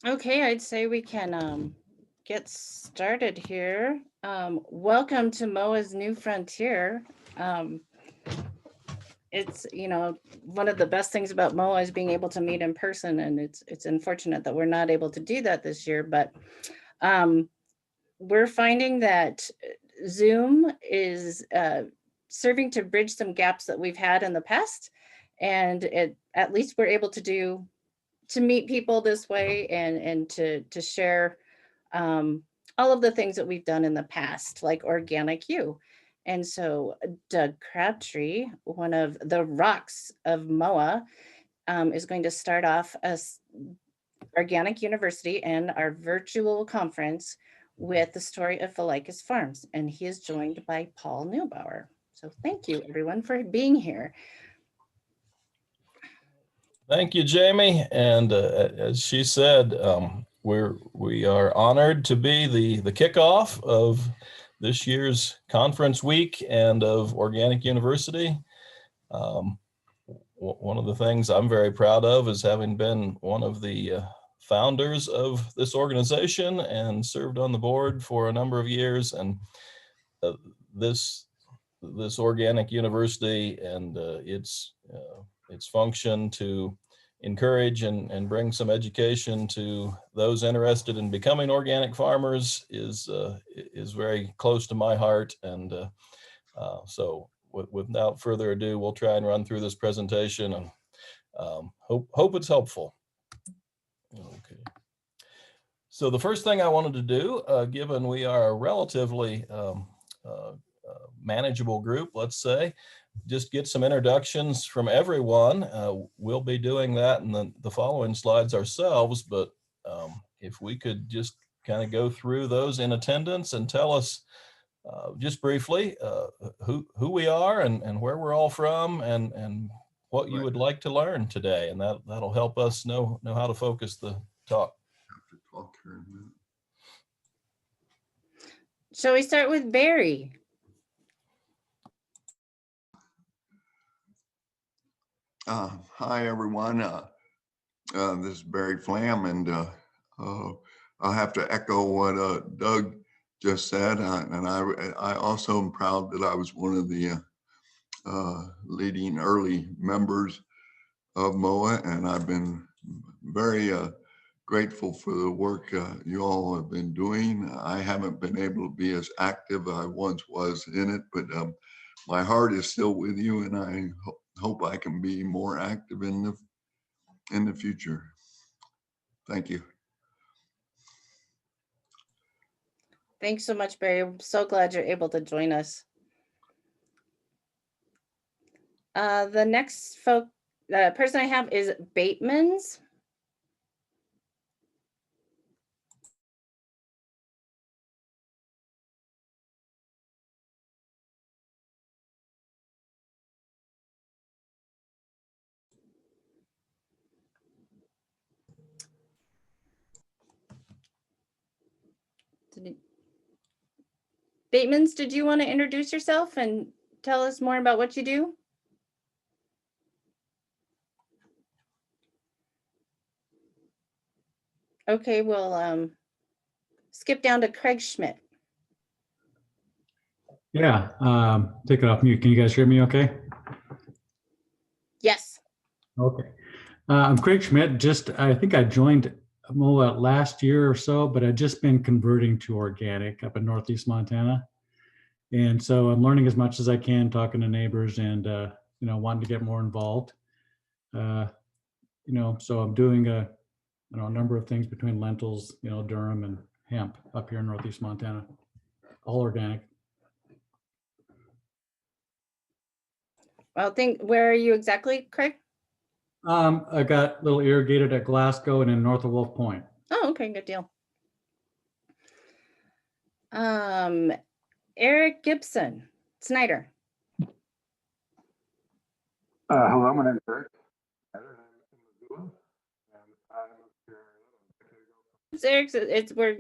Okay, I'd say we can get started here. Welcome to MOA's New Frontier. Um, it's one of the best things about MOA is being able to meet in person, and it's unfortunate that we're not able to do that this year, but um, we're finding that Zoom is serving to bridge some gaps that we've had in the past, and at least we're able to meet people this way and to share all of the things that we've done in the past, like Organic You. And so Doug Crabtree, one of the rocks of MOA, is going to start off as Organic University and our virtual conference with the story of Vilicus Farms. And he is joined by Paul Neubauer. So thank you, everyone, for being here. Thank you, Jamie. And as she said, we are honored to be the kickoff of this year's conference week and of Organic University. One of the things I'm very proud of is having been one of the founders of this organization and served on the board for a number of years. And this Organic University and its function to encourage and bring some education to those interested in becoming organic farmers is very close to my heart. And so without further ado, we'll try and run through this presentation and hope it's helpful. Okay. So the first thing I wanted to do, given we are a relatively manageable group, let's say, just get some introductions from everyone. We'll be doing that in the following slides ourselves, but if we could just kind of go through those in attendance and tell us just briefly who we are and where we're all from and what you would like to learn today, and that'll help us know how to focus the talk. Shall we start with Barry? Hi, everyone. This is Barry Flam, and I'll have to echo what Doug just said. And I also am proud that I was one of the leading early members of MOA, and I've been very grateful for the work you all have been doing. I haven't been able to be as active as I once was in it, but my heart is still with you, and I hope I can be more active in the future. Thank you. Thanks so much, Barry. I'm so glad you're able to join us. The next person I have is Bateman's. Bateman's, did you want to introduce yourself and tell us more about what you do? Okay, we'll skip down to Craig Schmidt. Yeah, take it off mute. Can you guys hear me okay? Yes. Okay. I'm Craig Schmidt. I think I joined MOA last year or so, but I've just been converting to organic up in Northeast Montana. And so I'm learning as much as I can, talking to neighbors and, wanting to get more involved. So I'm doing a number of things between lentils, durum and hemp up here in Northeast Montana, all organic. Well, where are you exactly, Craig? I got a little irrigated at Glasgow and in north of Wolf Point. Oh, okay, good deal. Eric Gibson, Snyder. Hello, my name is Eric. Eric, we're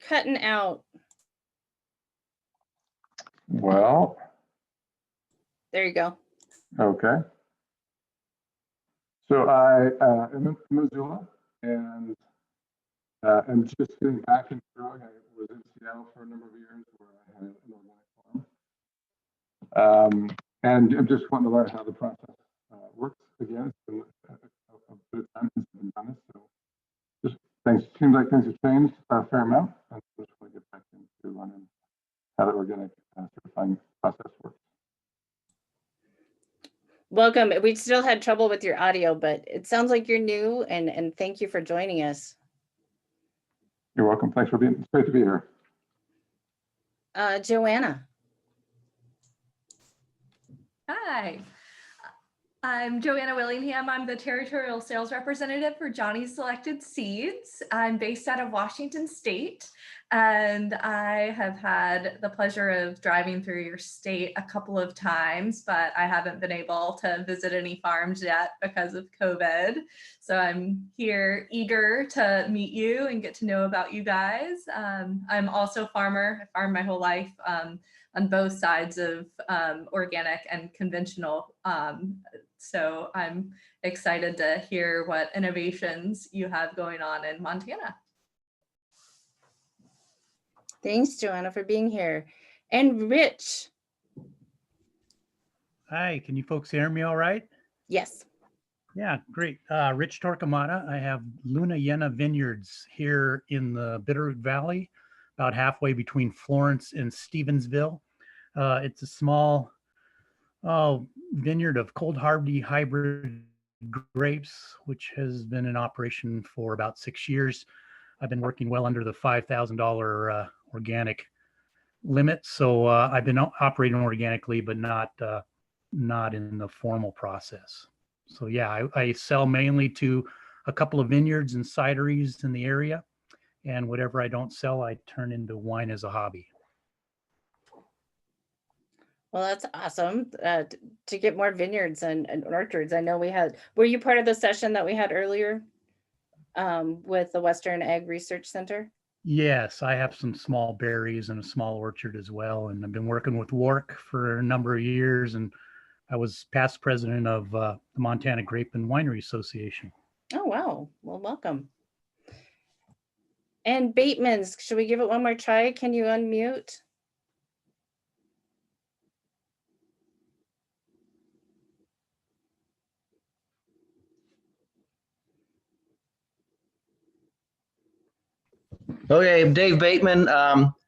cutting out. Well. There you go. Okay. So I am in Missoula, and And just getting back into growing, I was in Seattle for a number of years where I had an organic farm. And I'm just wanting to learn how the process works again. It's been a bit of time since I've been done this, so just things seems like things have changed a fair amount, and just want to get back into learning how the organic certifying process works. Welcome. We still had trouble with your audio, but it sounds like you're new, and thank you for joining us. You're welcome. Thanks for being. It's great to be here. Joanna. Hi, I'm Joanna Willingham. I'm the territorial sales representative for Johnny's Selected Seeds. I'm based out of Washington State, and I have had the pleasure of driving through your state a couple of times, but I haven't been able to visit any farms yet because of COVID. So I'm here eager to meet you and get to know about you guys. I'm also a farmer. I farmed my whole life on both sides of organic and conventional. So I'm excited to hear what innovations you have going on in Montana. Thanks, Joanna, for being here. And Rich. Hi, can you folks hear me all right? Yes. Yeah, great. Rich Torquemada. I have Luna Yena Vineyards here in the Bitterroot Valley, about halfway between Florence and Stevensville. It's a small vineyard of cold hardy hybrid grapes, which has been in operation for about 6 years. I've been working well under the $5,000 organic limit, so I've been operating organically, but not in the formal process. So yeah, I sell mainly to a couple of vineyards and cideries in the area, and whatever I don't sell, I turn into wine as a hobby. Well, that's awesome to get more vineyards and orchards. I know were you part of the session that we had earlier with the Western Ag Research Center? Yes, I have some small berries and a small orchard as well. And I've been working with WARC for a number of years. And I was past president of the Montana Grape and Winery Association. Oh, wow. Well, welcome. And Bateman's, should we give it one more try? Can you unmute? Okay, I'm Dave Bateman,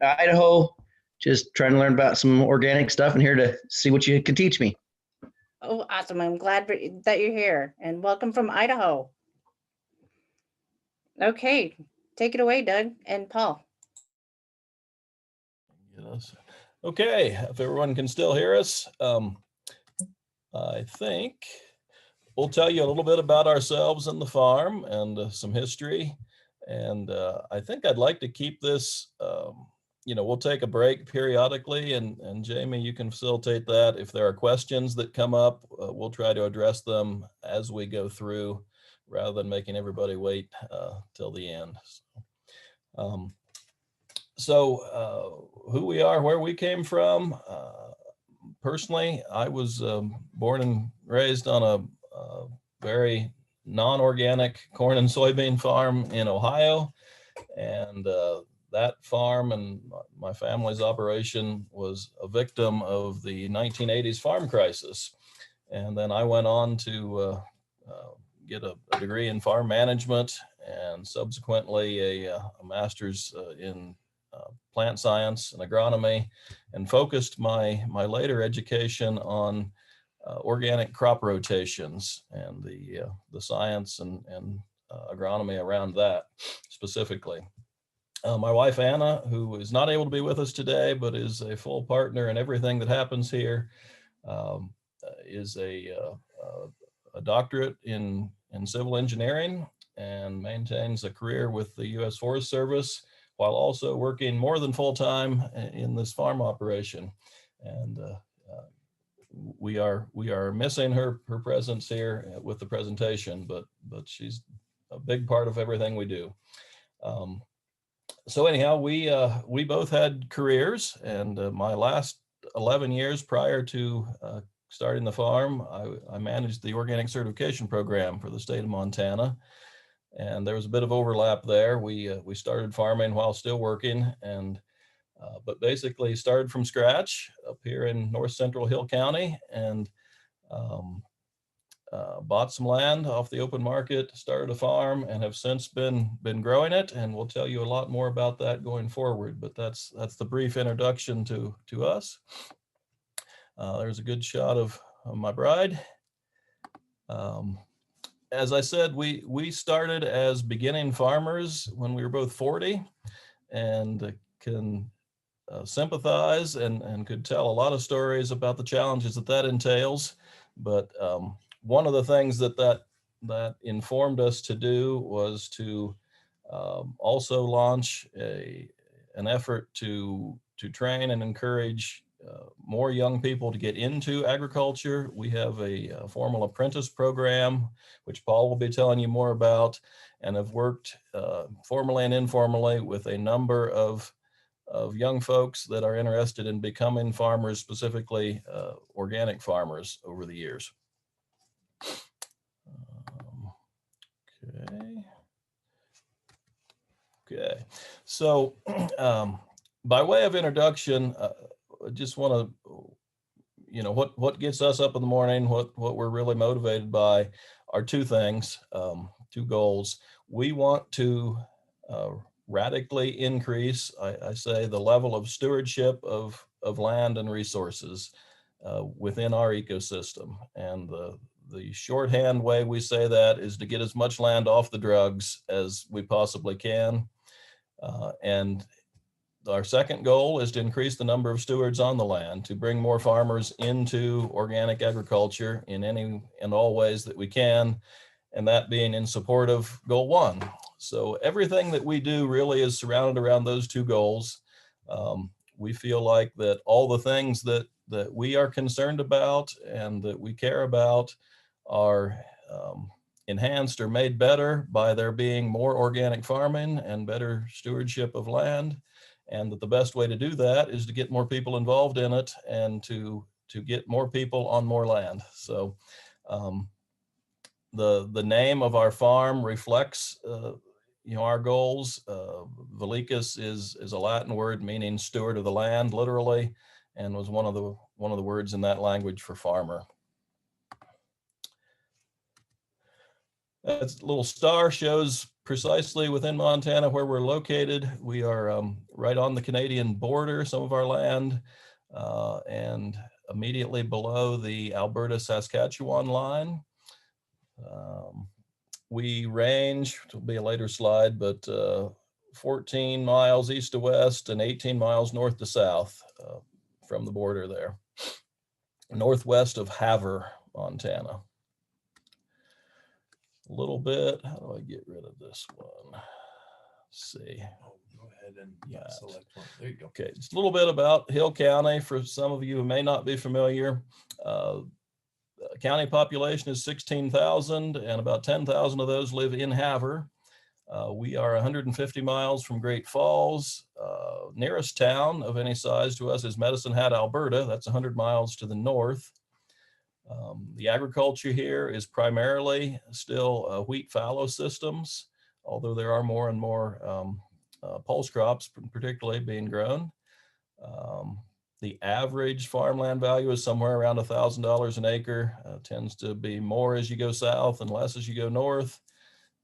Idaho. Just trying to learn about some organic stuff and here to see what you can teach me. Oh, awesome. I'm glad that you're here, and welcome from Idaho. Okay, take it away, Doug and Paul. Yes. Okay, if everyone can still hear us, I think we'll tell you a little bit about ourselves and the farm and some history. And I think I'd like to keep this, we'll take a break periodically, and Jamie, you can facilitate that. If there are questions that come up, we'll try to address them as we go through rather than making everybody wait till the end. So who we are, where we came from. Personally, I was born and raised on a very non-organic corn and soybean farm in Ohio. And that farm and my family's operation was a victim of the 1980s farm crisis. And then I went on to get a degree in farm management and subsequently a master's in plant science and agronomy, and focused my later education on organic crop rotations and the science and agronomy around that specifically. My wife, Anna, who is not able to be with us today, but is a full partner in everything that happens here, is a doctorate in civil engineering and maintains a career with the U.S. Forest Service while also working more than full-time in this farm operation. And we are missing her presence here with the presentation, but she's a big part of everything we do. So anyhow, we both had careers, and my last 11 years prior to starting the farm, I managed the organic certification program for the state of Montana. and there was a bit of overlap there. We started farming while still working, and but basically started from scratch up here in North Central Hill County, and bought some land off the open market, started a farm, and have since been growing it. And we'll tell you a lot more about that going forward. But that's the brief introduction to us. There's a good shot of my bride. As I said, we started as beginning farmers when we were both 40, and can sympathize and could tell a lot of stories about the challenges that entails. But one of the things that informed us to do was to also launch an effort to train and encourage more young people to get into agriculture. We have a formal apprentice program, which Paul will be telling you more about, and have worked formally and informally with a number of young folks that are interested in becoming farmers, specifically organic farmers, over the years. Okay. So by way of introduction, I just want to, what gets us up in the morning, what we're really motivated by are two things, two goals. We want to radically increase, I say, the level of stewardship of land and resources within our ecosystem. And the shorthand way we say that is to get as much land off the drugs as we possibly can. And our second goal is to increase the number of stewards on the land, to bring more farmers into organic agriculture in any and all ways that we can, and that being in support of goal one. So everything that we do really is surrounded around those two goals. We feel like that all the things that we are concerned about and that we care about are enhanced or made better by there being more organic farming and better stewardship of land, and that the best way to do that is to get more people involved in it and to get more people on more land. So the name of our farm reflects our goals. Vilicus is a Latin word meaning steward of the land, literally, and was one of the words in that language for farmer. That little star shows precisely within Montana where we're located. We are right on the Canadian border, some of our land, and immediately below the Alberta-Saskatchewan line. We range, it will be a later slide, but 14 miles east to west and 18 miles north to south from the border there, northwest of Havre, Montana. A little bit, how do I get rid of this one? Let's see. Go ahead and select one. There you go. Okay, just a little bit about Hill County for some of you who may not be familiar. County population is 16,000, and about 10,000 of those live in Havre. We are 150 miles from Great Falls. Nearest town of any size to us is Medicine Hat, Alberta. That's 100 miles to the north. The agriculture here is primarily still wheat fallow systems, although there are more and more pulse crops particularly being grown. The average farmland value is somewhere around $1,000 an acre. Tends to be more as you go south and less as you go north.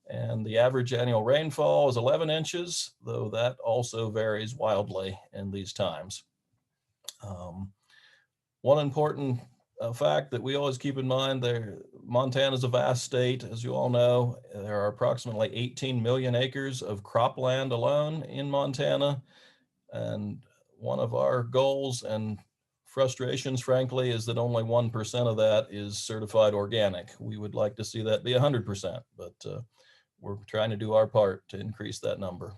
And the average annual rainfall is 11 inches, though that also varies wildly in these times. One important fact that we always keep in mind, Montana is a vast state, as you all know. There are approximately 18 million acres of cropland alone in Montana. And one of our goals and frustrations, frankly, is that only 1% of that is certified organic. We would like to see that be 100%, but we're trying to do our part to increase that number.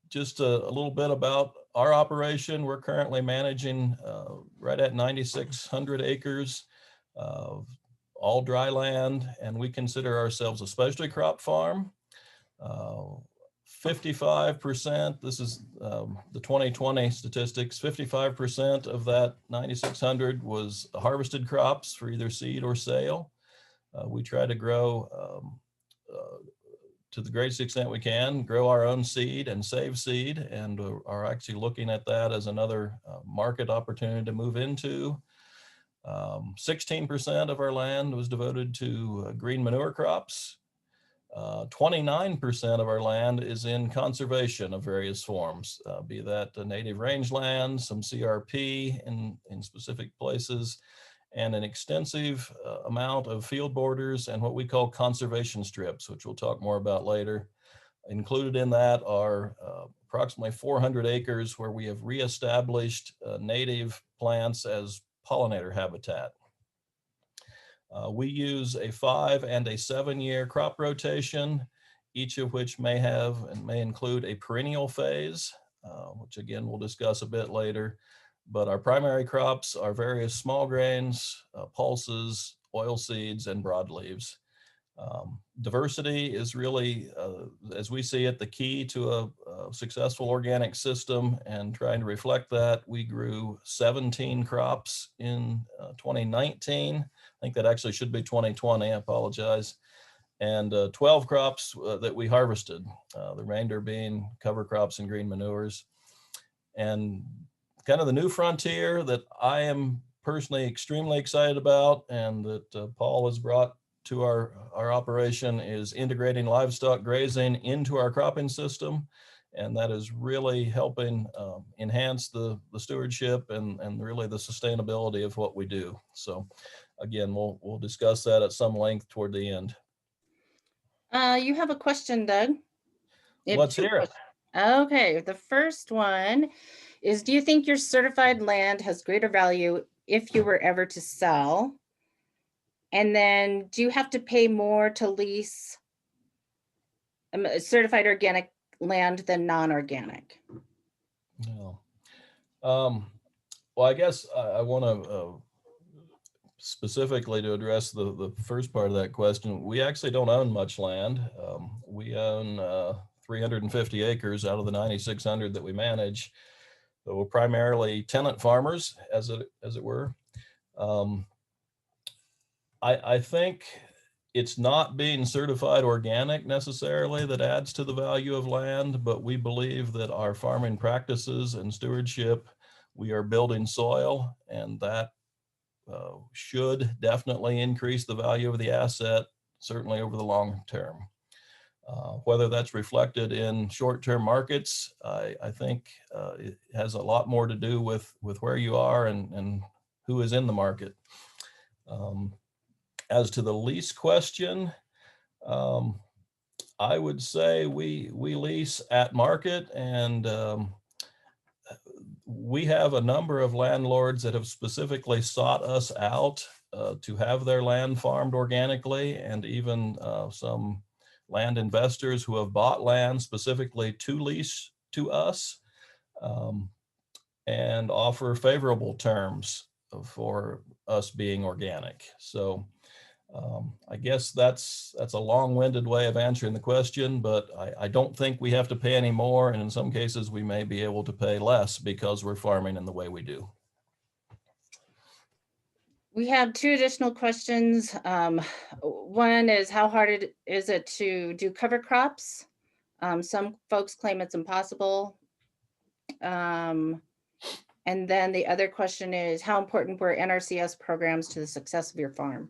Just a little bit about our operation. We're currently managing right at 9,600 acres of all dry land, and we consider ourselves a specialty crop farm. 55%, this is the 2020 statistics, 55% of that 9,600 was harvested crops for either seed or sale. We try to grow to the greatest extent we can, grow our own seed and save seed, and are actually looking at that as another market opportunity to move into. 16% of our land was devoted to green manure crops. 29% of our land is in conservation of various forms, be that native rangeland, some CRP in specific places, and an extensive amount of field borders and what we call conservation strips, which we'll talk more about later. Included in that are approximately 400 acres where we have reestablished native plants as pollinator habitat. We use a 5 and a 7 year crop rotation, each of which may have and may include a perennial phase, which again we'll discuss a bit later. But our primary crops are various small grains, pulses, oil seeds, and broadleaves. Diversity is really, as we see it, the key to a successful organic system, and trying to reflect that, we grew 17 crops in 2019. I think that actually should be 2020, I apologize. And 12 crops that we harvested, the remainder being cover crops and green manures. And kind of the new frontier that I am personally extremely excited about, and that Paul has brought to our operation, is integrating livestock grazing into our cropping system. And that is really helping enhance the stewardship and really the sustainability of what we do. So again, we'll discuss that at some length toward the end. You have a question, Doug. Let's hear it. Okay, the first one is, do you think your certified land has greater value if you were ever to sell? And then, do you have to pay more to lease certified organic land than non-organic? No. Well, I guess I want to specifically to address the first part of that question. We actually don't own much land. We own 350 acres out of the 9,600 that we manage. So we're primarily tenant farmers, as it were. I think it's not being certified organic necessarily that adds to the value of land, but we believe that our farming practices and stewardship, we are building soil, and that should definitely increase the value of the asset, certainly over the long term. Whether that's reflected in short-term markets, I think it has a lot more to do with where you are and who is in the market. As to the lease question, I would say we lease at market, and we have a number of landlords that have specifically sought us out to have their land farmed organically, and even some land investors who have bought land specifically to lease to us and offer favorable terms for us being organic. So I guess that's a long-winded way of answering the question, but I don't think we have to pay any more, and in some cases we may be able to pay less because we're farming in the way we do. We have two additional questions. One is, how hard is it to do cover crops? Some folks claim it's impossible. And then the other question is, how important were NRCS programs to the success of your farm?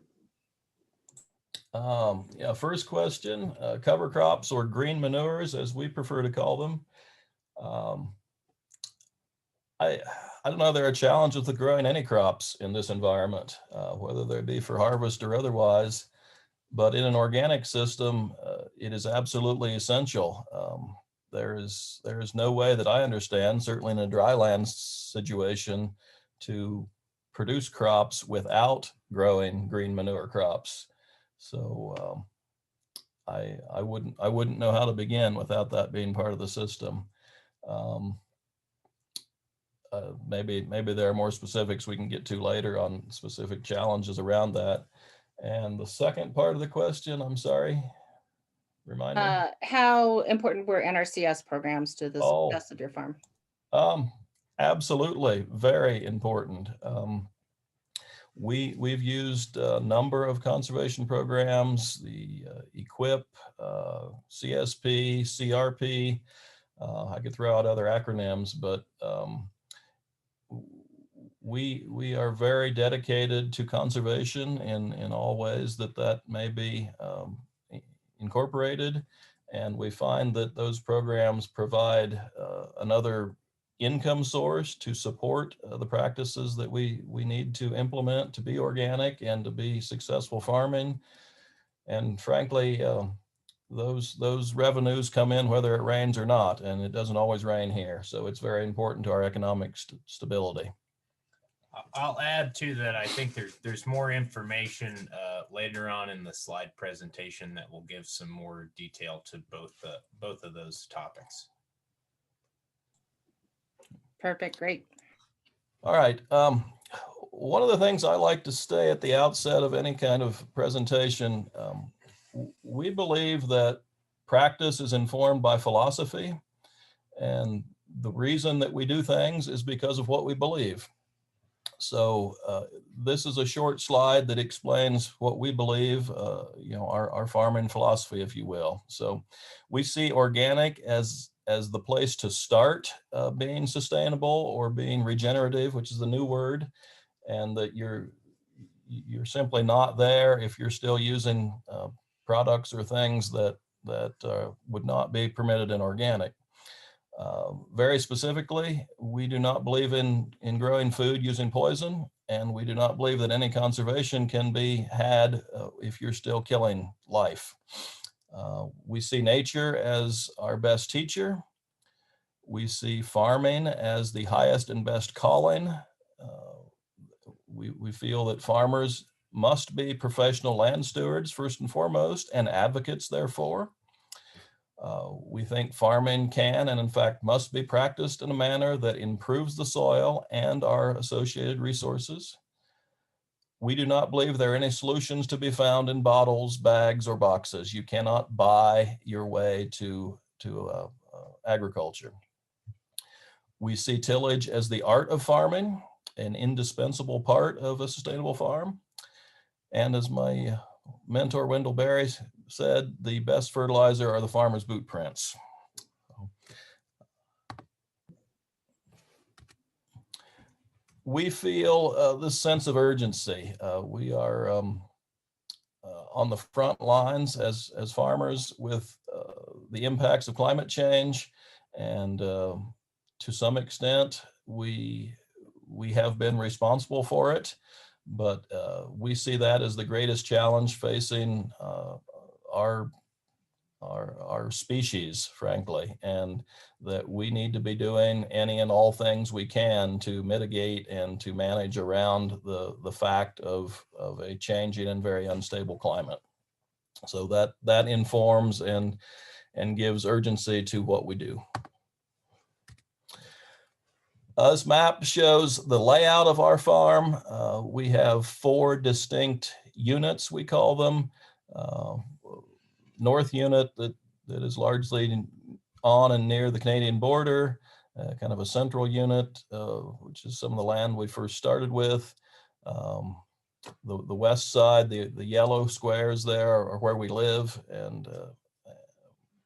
Yeah, first question, cover crops, or green manures, as we prefer to call them. I don't know, there are challenges with growing any crops in this environment, whether they be for harvest or otherwise. But in an organic system, it is absolutely essential. There is no way that I understand, certainly in a dryland situation, to produce crops without growing green manure crops. So I wouldn't know how to begin without that being part of the system. Maybe there are more specifics we can get to later on specific challenges around that. And the second part of the question, I'm sorry, remind me. How important were NRCS programs to the success of your farm? Absolutely, very important. We've used a number of conservation programs, the EQIP, CSP, CRP. I could throw out other acronyms, but we are very dedicated to conservation in all ways that may be incorporated. And we find that those programs provide another income source to support the practices that we need to implement to be organic and to be successful farming. And frankly, those revenues come in whether it rains or not, and it doesn't always rain here. So it's very important to our economic stability. I'll add to that. I think there's more information later on in the slide presentation that will give some more detail to both of those topics. Perfect, great. All right. One of the things I like to say at the outset of any kind of presentation, we believe that practice is informed by philosophy, and the reason that we do things is because of what we believe. So this is a short slide that explains what we believe, our farming philosophy, if you will. So we see organic as the place to start being sustainable or being regenerative, which is the new word, and that you're simply not there if you're still using products or things that would not be permitted in organic. Very specifically, we do not believe in growing food using poison, and we do not believe that any conservation can be had if you're still killing life. We see nature as our best teacher. We see farming as the highest and best calling. We feel that farmers must be professional land stewards first and foremost, and advocates therefore. We think farming can and in fact must be practiced in a manner that improves the soil and our associated resources. We do not believe there are any solutions to be found in bottles, bags, or boxes. You cannot buy your way to agriculture. We see tillage as the art of farming, an indispensable part of a sustainable farm. And as my mentor Wendell Berry said, the best fertilizer are the farmer's boot prints. We feel this sense of urgency. We are on the front lines as farmers with the impacts of climate change, and to some extent we have been responsible for it, but we see that as the greatest challenge facing our species, frankly, and that we need to be doing any and all things we can to mitigate and to manage around the fact of a changing and very unstable climate. So that informs and gives urgency to what we do. This map shows the layout of our farm. We have 4 distinct units, we call them. North unit that is largely on and near the Canadian border, kind of a central unit, which is some of the land we first started with. The west side, the yellow squares there are where we live, and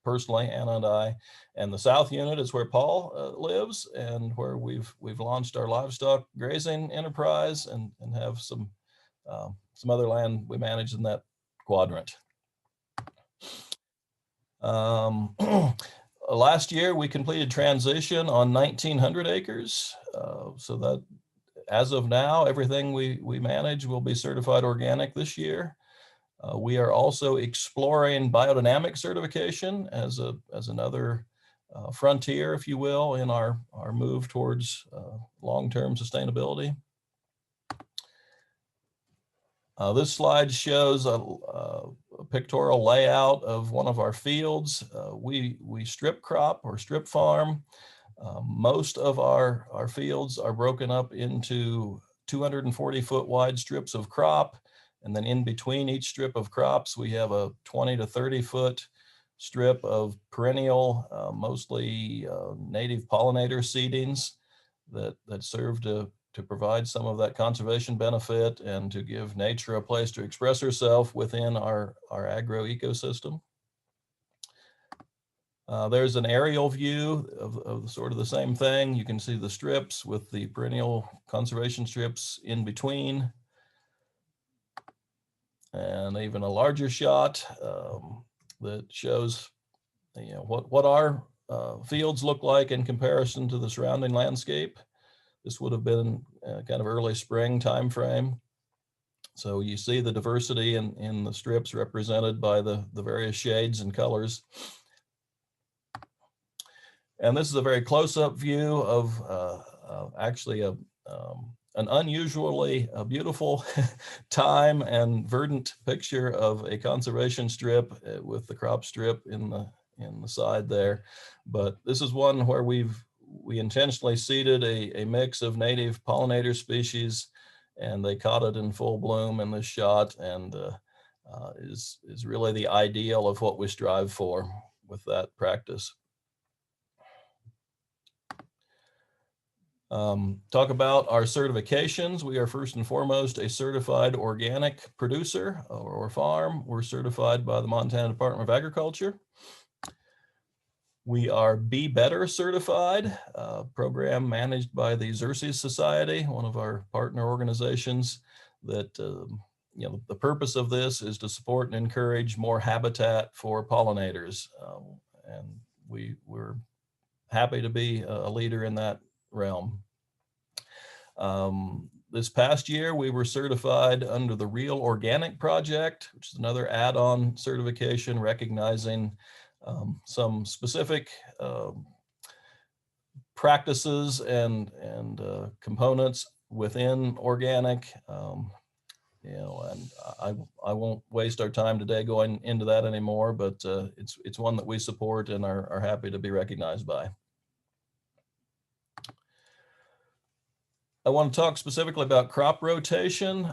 personally, Anna and I. And the south unit is where Paul lives, and where we've launched our livestock grazing enterprise and have some other land we manage in that quadrant. Last year we completed transition on 1,900 acres, so that as of now everything we manage will be certified organic this year. We are also exploring biodynamic certification as another frontier, if you will, in our move towards long-term sustainability. This slide shows a pictorial layout of one of our fields. We strip crop or strip farm. Most of our fields are broken up into 240-foot wide strips of crop. And then in between each strip of crops, we have a 20 to 30-foot strip of perennial, mostly native pollinator seedings that serve to to provide some of that conservation benefit and to give nature a place to express herself within our agro ecosystem. There's an aerial view of sort of the same thing. You can see the strips with the perennial conservation strips in between. And even a larger shot that shows, you know, what our fields look like in comparison to the surrounding landscape. This would have been kind of early spring time frame. So you see the diversity in the strips represented by the various shades and colors. And this is a very close-up view of actually an unusually beautiful time and verdant picture of a conservation strip with the crop strip in the side there. But this is one where we intentionally seeded a mix of native pollinator species, and they caught it in full bloom in this shot, and is really the ideal of what we strive for with that practice. Talk about our certifications. We are first and foremost a certified organic producer or farm. We're certified by the Montana Department of Agriculture. We are Be Better certified, a program managed by the Xerces Society, one of our partner organizations. That you know, the purpose of this is to support and encourage more habitat for pollinators, and we're happy to be a leader in that realm. This past year, we were certified under the Real Organic Project, which is another add-on certification recognizing some specific practices and components within organic. You know, and I won't waste our time today going into that anymore, but it's one that we support and are happy to be recognized by. I want to talk specifically about crop rotation,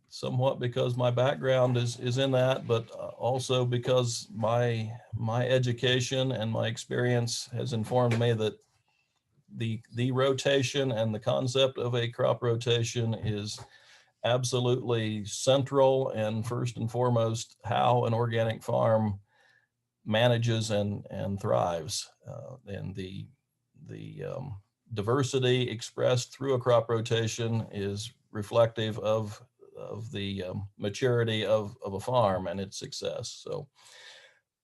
somewhat because my background is in that, but also because my education and my experience has informed me that the rotation and the concept of a crop rotation is absolutely central and first and foremost how an organic farm manages and thrives. And the diversity expressed through a crop rotation is reflective of the maturity of a farm and its success. So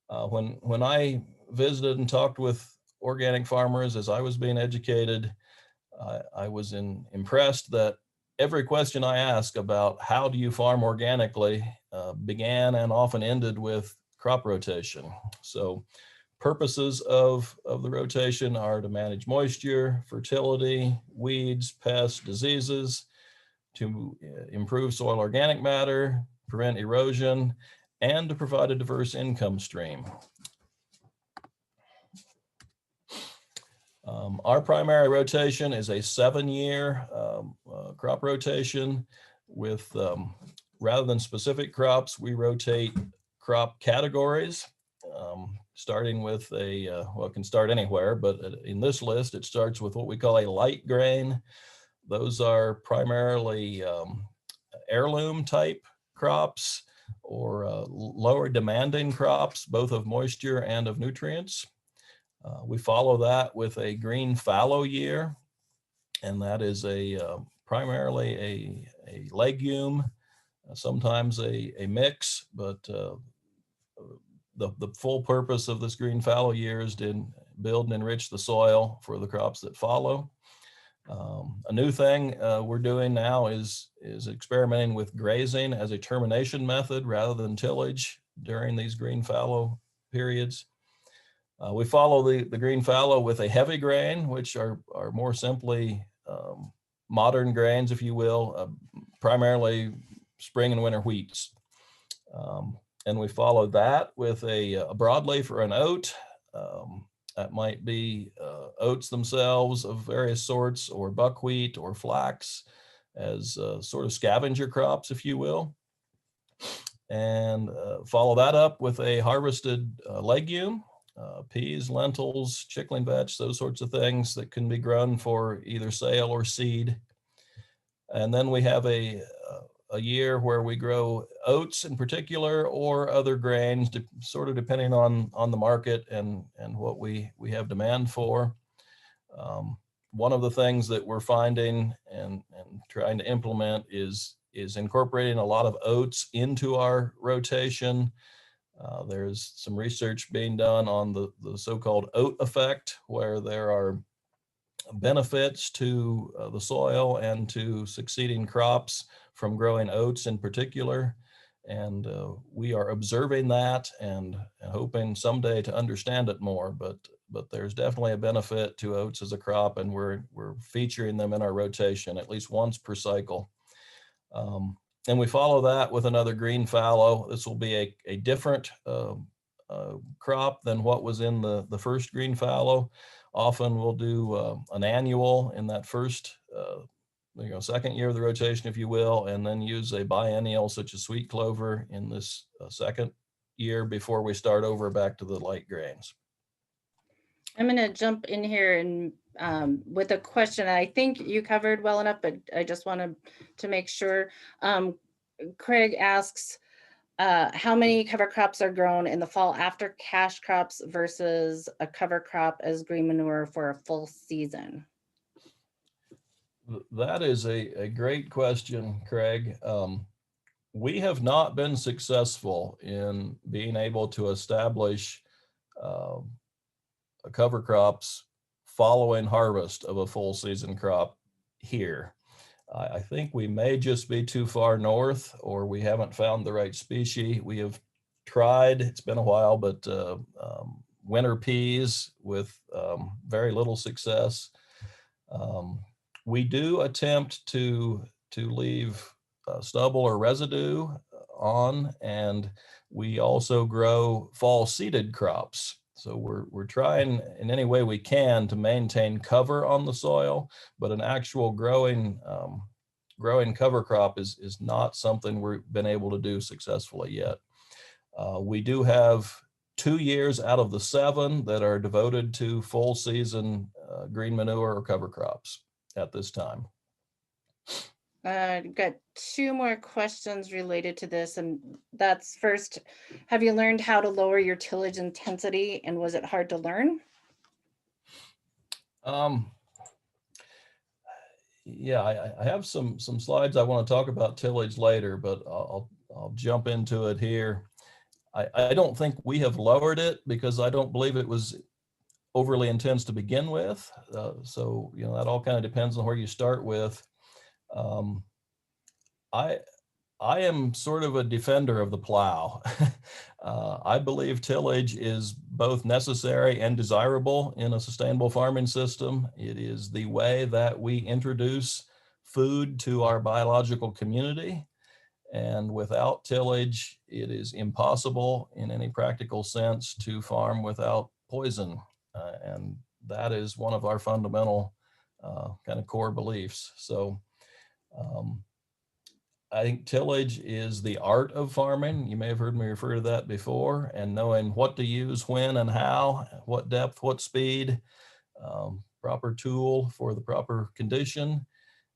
when I visited and talked with organic farmers as I was being educated, I was impressed that every question I asked about how do you farm organically began and often ended with crop rotation. So purposes of the rotation are to manage moisture, fertility, weeds, pests, diseases, to improve soil organic matter, prevent erosion, and to provide a diverse income stream. Our primary rotation is a 7-year crop rotation with, rather than specific crops, we rotate crop categories, starting with well, it can start anywhere, but in this list, it starts with what we call a light grain. Those are primarily heirloom type crops or lower demanding crops, both of moisture and of nutrients. We follow that with a green fallow year, and that is primarily a legume, sometimes a mix, but the full purpose of this green fallow year is to build and enrich the soil for the crops that follow. A new thing we're doing now is experimenting with grazing as a termination method rather than tillage during these green fallow periods. We follow the green fallow with a heavy grain, which are more simply modern grains, if you will, primarily spring and winter wheats. And we follow that with a broadleaf or an oat. That might be oats themselves of various sorts, or buckwheat or flax as sort of scavenger crops, if you will. And follow that up with a harvested legume, peas, lentils, chickling vetch, those sorts of things that can be grown for either sale or seed. And then we have a year where we grow oats in particular, or other grains, sort of depending on the market and what we have demand for. One of the things that we're finding and trying to implement is incorporating a lot of oats into our rotation. There's some research being done on the so-called oat effect, where there are benefits to the soil and to succeeding crops from growing oats in particular. And we are observing that and hoping someday to understand it more, but there's definitely a benefit to oats as a crop, and we're featuring them in our rotation at least once per cycle. And we follow that with another green fallow. This will be a different crop than what was in the first green fallow. Often we'll do an annual in that first, second year of the rotation, if you will, and then use a biennial such as sweet clover in this second year before we start over back to the light grains. I'm going to jump in here and with a question I think you covered well enough, but I just wanted to make sure. Craig asks, how many cover crops are grown in the fall after cash crops versus a cover crop as green manure for a full season? That is a great question, Craig. We have not been successful in being able to establish cover crops following harvest of a full season crop here. I think we may just be too far north, or we haven't found the right species. We have tried, it's been a while, but winter peas with very little success. We do attempt to leave stubble or residue on, and we also grow fall seeded crops. So we're trying in any way we can to maintain cover on the soil, but an actual growing cover crop is not something we've been able to do successfully yet. We do have 2 years out of the 7 that are devoted to full season green manure or cover crops at this time. I've got 2 more questions related to this, and that's first, have you learned how to lower your tillage intensity, and was it hard to learn? Yeah, I have some slides I want to talk about tillage later, but I'll jump into it here. I don't think we have lowered it because I don't believe it was overly intense to begin with. So, that all kind of depends on where you start with. I am sort of a defender of the plow. I believe tillage is both necessary and desirable in a sustainable farming system. It is the way that we introduce food to our biological community. And without tillage, it is impossible in any practical sense to farm without poison. And that is one of our fundamental kind of core beliefs. So I think tillage is the art of farming. You may have heard me refer to that before, and knowing what to use, when and how, what depth, what speed, proper tool for the proper condition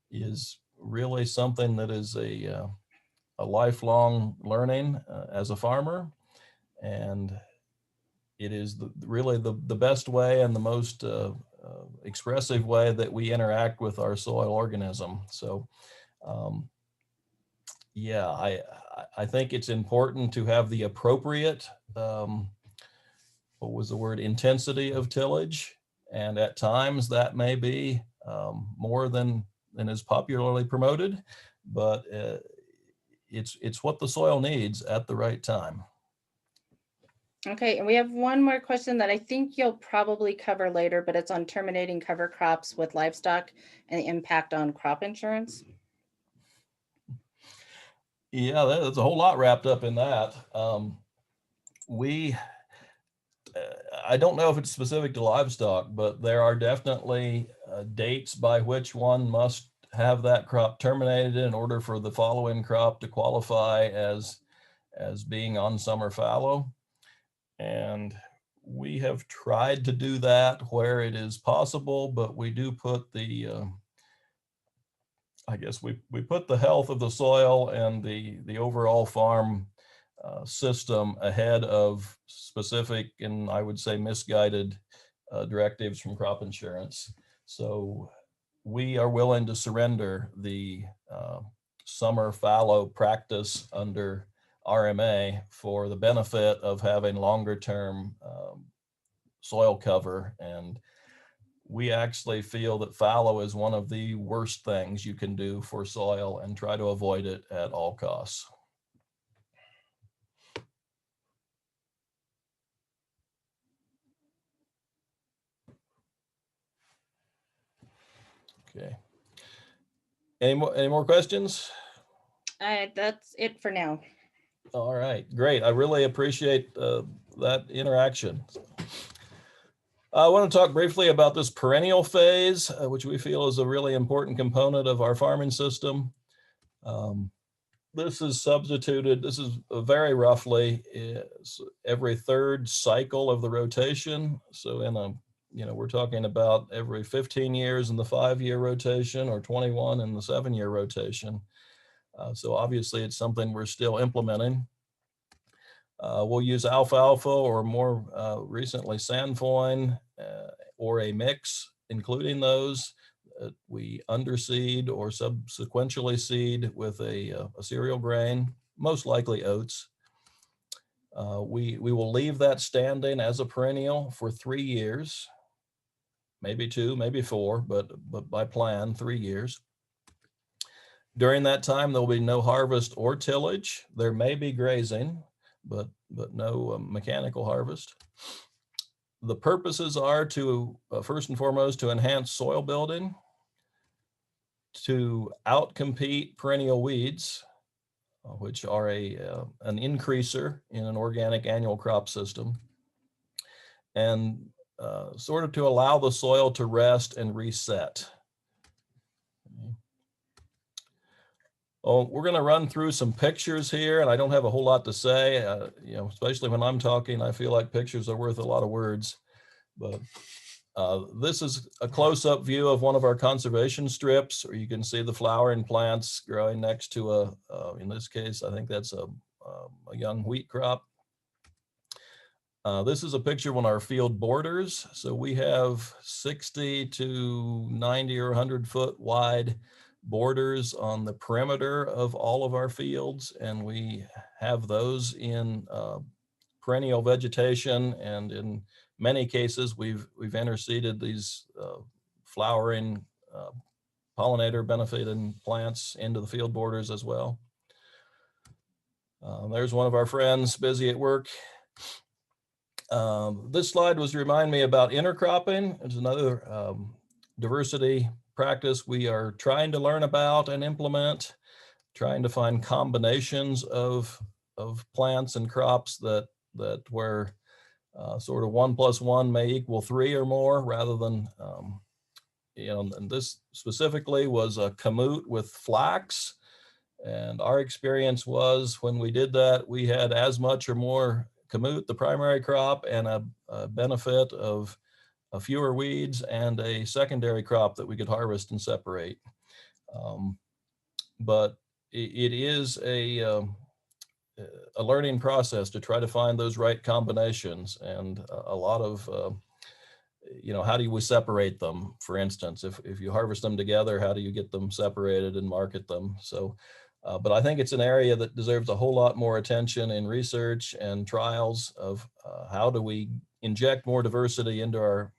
is really something that is a lifelong learning as a farmer. And it is really the best way and the most expressive way that we interact with our soil organism. So yeah, I think it's important to have the appropriate, intensity of tillage. And at times that may be more than is popularly promoted, but it's what the soil needs at the right time. Okay, and we have one more question that I think you'll probably cover later, but it's on terminating cover crops with livestock and the impact on crop insurance. Yeah, there's a whole lot wrapped up in that. I don't know if it's specific to livestock, but there are definitely dates by which one must have that crop terminated in order for the following crop to qualify as being on summer fallow. And we have tried to do that where it is possible, but we do put I guess we put the health of the soil and the overall farm system ahead of specific and I would say misguided directives from crop insurance. So we are willing to surrender the summer fallow practice under RMA for the benefit of having longer term soil cover. And we actually feel that fallow is one of the worst things you can do for soil and try to avoid it at all costs. Okay. Any more questions? That's it for now. All right, great. I really appreciate that interaction. I want to talk briefly about this perennial phase, which we feel is a really important component of our farming system. This is substituted, this is very roughly every third cycle of the rotation. So in a, we're talking about every 15 years in the 5-year rotation or 21 in the 7-year rotation. So obviously it's something we're still implementing. We'll use alfalfa or more recently sandfoin or a mix, including those. We underseed or subsequentially seed with a cereal grain, most likely oats. We will leave that standing as a perennial for 3 years, maybe 2, maybe 4, but by plan 3 years. During that time, there'll be no harvest or tillage. There may be grazing, but no mechanical harvest. The purposes are to, first and foremost, to enhance soil building, to outcompete perennial weeds, which are an increaser in an organic annual crop system, and sort of to allow the soil to rest and reset. Oh, we're going to run through some pictures here, and I don't have a whole lot to say. Especially when I'm talking, I feel like pictures are worth a lot of words. But this is a close-up view of one of our conservation strips, where you can see the flowering plants growing next to in this case, I think that's a young wheat crop. This is a picture of one of our field borders. So we have 60 to 90 or 100 foot wide borders on the perimeter of all of our fields, and we have those in perennial vegetation, and in many cases we've interseeded these flowering pollinator benefiting plants into the field borders as well. There's one of our friends busy at work. This slide was to remind me about intercropping. It's another diversity practice we are trying to learn about and implement, trying to find combinations of plants and crops that where sort of 1 + 1 may equal 3 or more, rather than and this specifically was a kamut with flax. And our experience was when we did that, we had as much or more kamut, the primary crop, and a benefit of fewer weeds and a secondary crop that we could harvest and separate. But it is a learning process to try to find those right combinations, and a lot of, how do we separate them? For instance, if you harvest them together, how do you get them separated and market them? So, but I think it's an area that deserves a whole lot more attention in research and trials of how do we inject more diversity into our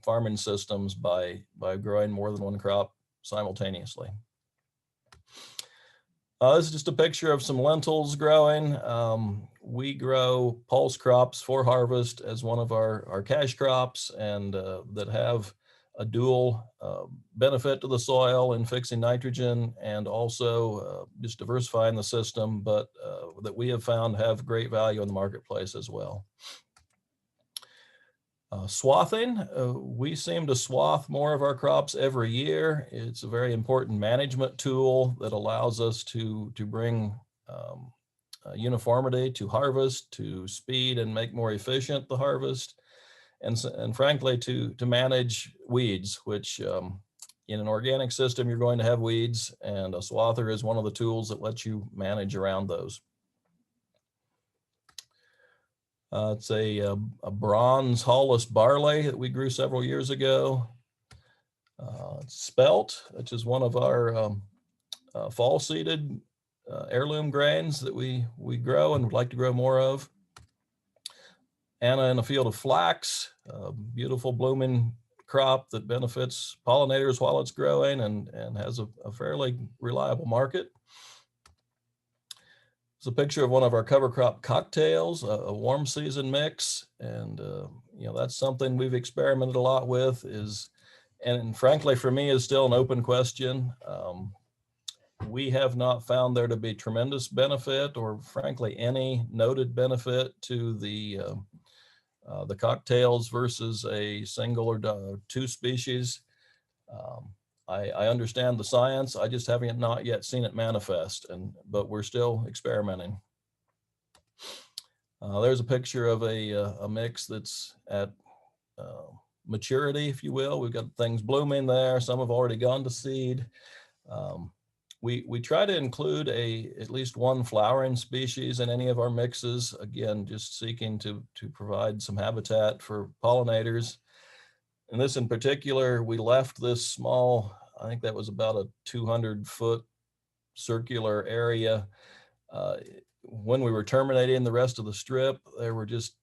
farming systems by growing more than one crop simultaneously. This is just a picture of some lentils growing. We grow pulse crops for harvest as one of our cash crops, and that have a dual benefit to the soil in fixing nitrogen and also just diversifying the system, but that we have found have great value in the marketplace as well. Swathing, we seem to swath more of our crops every year. It's a very important management tool that allows us to bring uniformity to harvest, to speed and make more efficient the harvest, and frankly to manage weeds, which in an organic system, you're going to have weeds, and a swather is one of the tools that lets you manage around those. It's a bronze hulless barley that we grew several years ago. It's spelt, which is one of our fall seeded heirloom grains that we grow and would like to grow more of. Anna in a field of flax, a beautiful blooming crop that benefits pollinators while it's growing and has a fairly reliable market. It's a picture of one of our cover crop cocktails, a warm season mix. And, you know, that's something we've experimented a lot with and frankly, for me, is still an open question. We have not found there to be tremendous benefit or frankly, any noted benefit to the cocktails versus a single or two species. I understand the science. I just haven't not yet seen it manifest, but we're still experimenting. There's a picture of a mix that's at maturity, if you will. We've got things blooming there. Some have already gone to seed. We try to include at least one flowering species in any of our mixes. Again, just seeking to provide some habitat for pollinators. And this in particular, we left this small, I think that was about a 200-foot circular area. When we were terminating the rest of the strip, there were just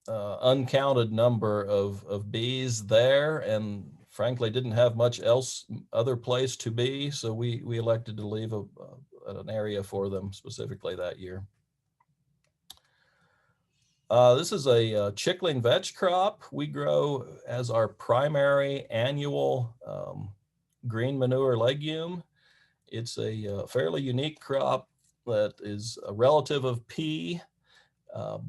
uncounted number of bees there, and frankly didn't have much other place to be. So we elected to leave an area for them specifically that year. This is a chickling vetch crop we grow as our primary annual green manure legume. It's a fairly unique crop that is a relative of pea,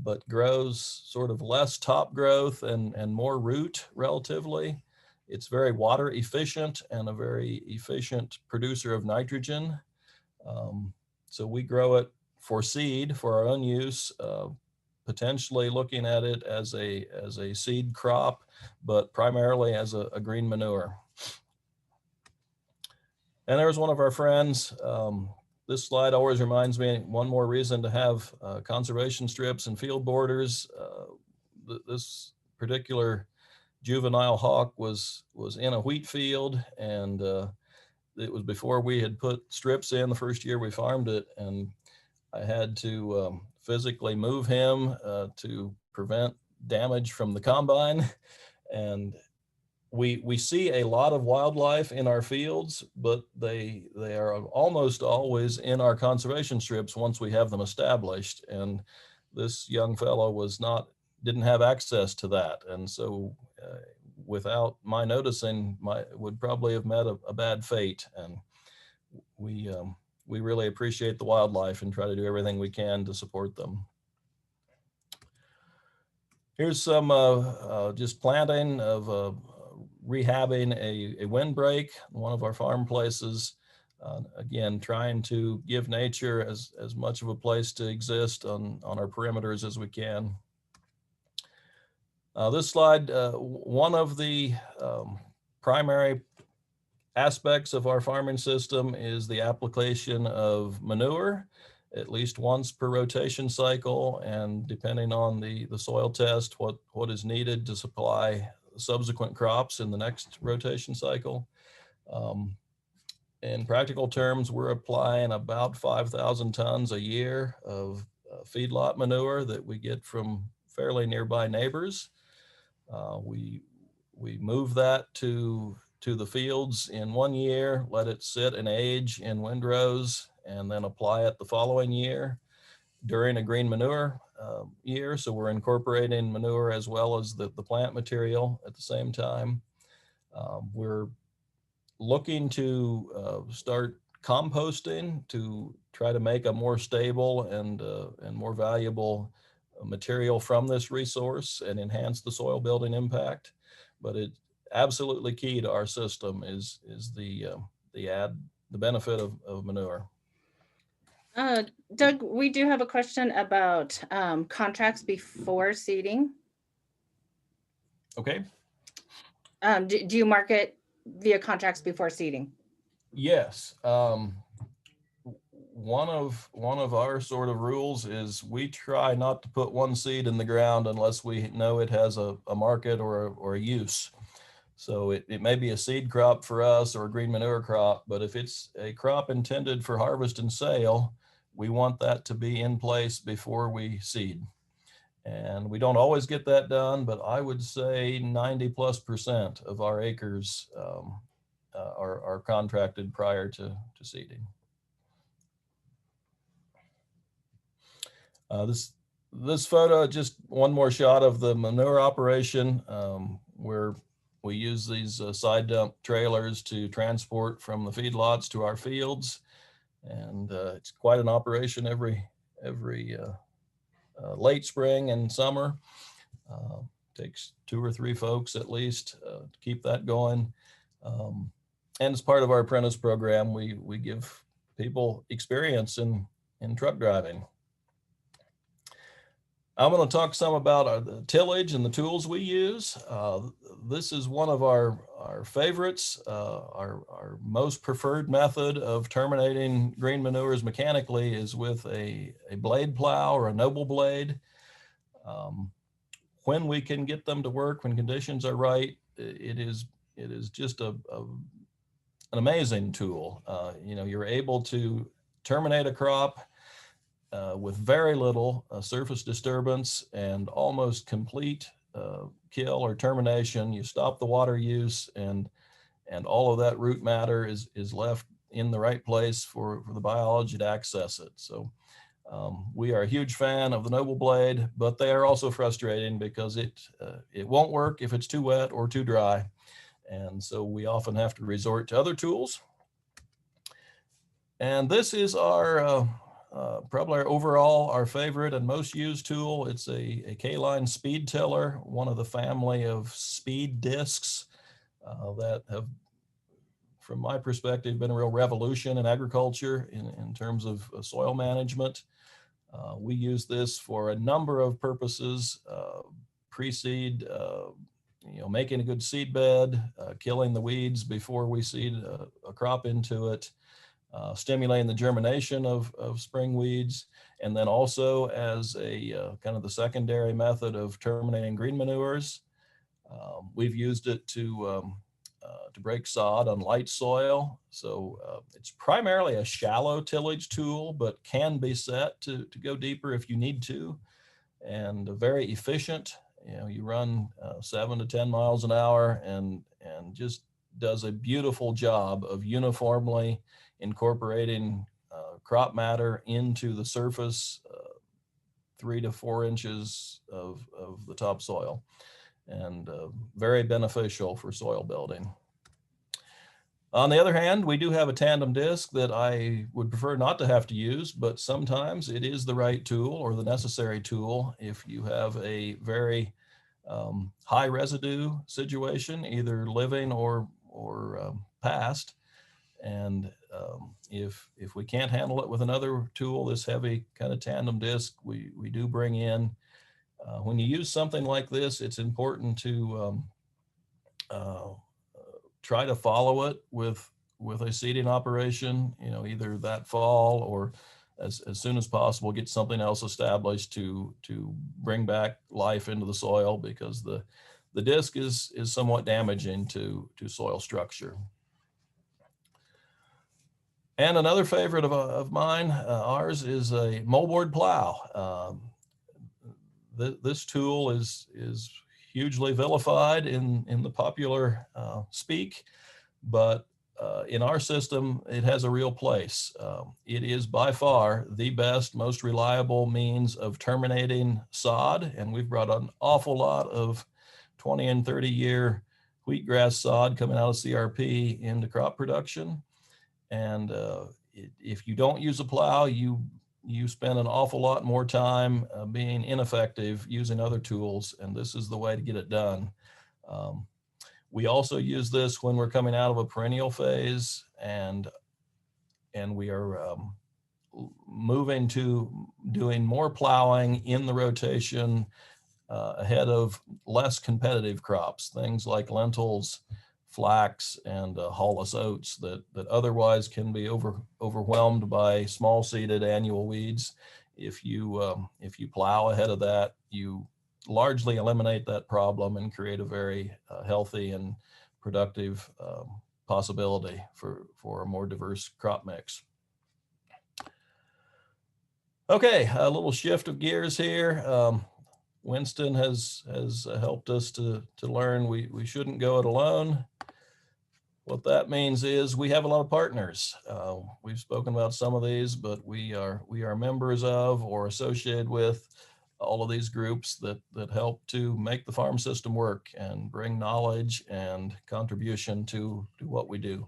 but grows sort of less top growth and more root relatively. It's very water efficient and a very efficient producer of nitrogen. So we grow it for seed for our own use, potentially looking at it as a seed crop, but primarily as a green manure. And there's one of our friends. This slide always reminds me one more reason to have conservation strips and field borders. This particular juvenile hawk was in a wheat field, and it was before we had put strips in the first year we farmed it, and I had to physically move him to prevent damage from the combine. And we see a lot of wildlife in our fields, but they are almost always in our conservation strips once we have them established. And this young fellow didn't have access to that. And so without my noticing, would probably have met a bad fate. And we really appreciate the wildlife and try to do everything we can to support them. Here's some just planting of rehabbing a windbreak, one of our farm places. Again, trying to give nature as much of a place to exist on our perimeters as we can. This slide, one of the primary aspects of our farming system is the application of manure at least once per rotation cycle, and depending on the soil test, what is needed to supply subsequent crops in the next rotation cycle. In practical terms, we're applying about 5,000 tons a year of feedlot manure that we get from fairly nearby neighbors. We move that to the fields in 1 year, let it sit and age in windrows, and then apply it the following year during a green manure year. So we're incorporating manure as well as the plant material at the same time. We're looking to start composting to try to make a more stable and more valuable material from this resource and enhance the soil building impact. But it's absolutely key to our system is the benefit of manure. Doug, we do have a question about contracts before seeding. Okay. Do you market via contracts before seeding? Yes. One of our sort of rules is we try not to put one seed in the ground unless we know it has a market or a use. So it may be a seed crop for us or a green manure crop, but if it's a crop intended for harvest and sale, we want that to be in place before we seed. And we don't always get that done, but I would say 90+% of our acres are contracted prior to seeding. This photo, just one more shot of the manure operation, where we use these side dump trailers to transport from the feedlots to our fields. And it's quite an operation every late spring and summer. Takes 2 or 3 folks at least to keep that going. And as part of our apprentice program, we give people experience in truck driving. I'm going to talk some about the tillage and the tools we use. This is one of our favorites, our most preferred method of terminating green manures mechanically is with a blade plow or a noble blade. When we can get them to work, when conditions are right, it is just an amazing tool. You know, you're able to terminate a crop with very little surface disturbance and almost complete kill or termination. You stop the water use and all of that root matter is left in the right place for the biology to access it. So we are a huge fan of the noble blade, but they are also frustrating because it won't work if it's too wet or too dry. And so we often have to resort to other tools. And this is our probably our favorite and most used tool. It's a K-line speed tiller, one of the family of speed discs that have, from my perspective, been a real revolution in agriculture in terms of soil management. We use this for a number of purposes: pre-seed, making a good seed bed, killing the weeds before we seed a crop into it, stimulating the germination of spring weeds, and then also as a kind of the secondary method of terminating green manures. We've used it to break sod on light soil. So it's primarily a shallow tillage tool, but can be set to go deeper if you need to, and very efficient. You run 7 to 10 miles an hour and just does a beautiful job of uniformly incorporating crop matter into the surface 3 to 4 inches of the topsoil, and very beneficial for soil building. On the other hand, we do have a tandem disc that I would prefer not to have to use, but sometimes it is the right tool or the necessary tool if you have a very high residue situation, either living or past. And if we can't handle it with another tool, this heavy kind of tandem disc, we do bring in. When you use something like this, it's important to try to follow it with a seeding operation, either that fall or as soon as possible, get something else established to bring back life into the soil, because the disc is somewhat damaging to soil structure. And another favorite of mine, ours, is a moldboard plow. This tool is hugely vilified in the popular speak, but in our system, it has a real place. It is by far the best, most reliable means of terminating sod, and we've brought an awful lot of 20 and 30-year wheatgrass sod coming out of CRP into crop production. And if you don't use a plow, you spend an awful lot more time being ineffective using other tools, and this is the way to get it done. We also use this when we're coming out of a perennial phase, and we are moving to doing more plowing in the rotation ahead of less competitive crops, things like lentils, flax and hulless oats that otherwise can be overwhelmed by small seeded annual weeds. If you plow ahead of that, you largely eliminate that problem and create a very healthy and productive possibility for a more diverse crop mix. Okay, a little shift of gears here. Winston has helped us to learn we shouldn't go it alone. What that means is we have a lot of partners. We've spoken about some of these, but we are members of or associated with all of these groups that help to make the farm system work and bring knowledge and contribution to what we do.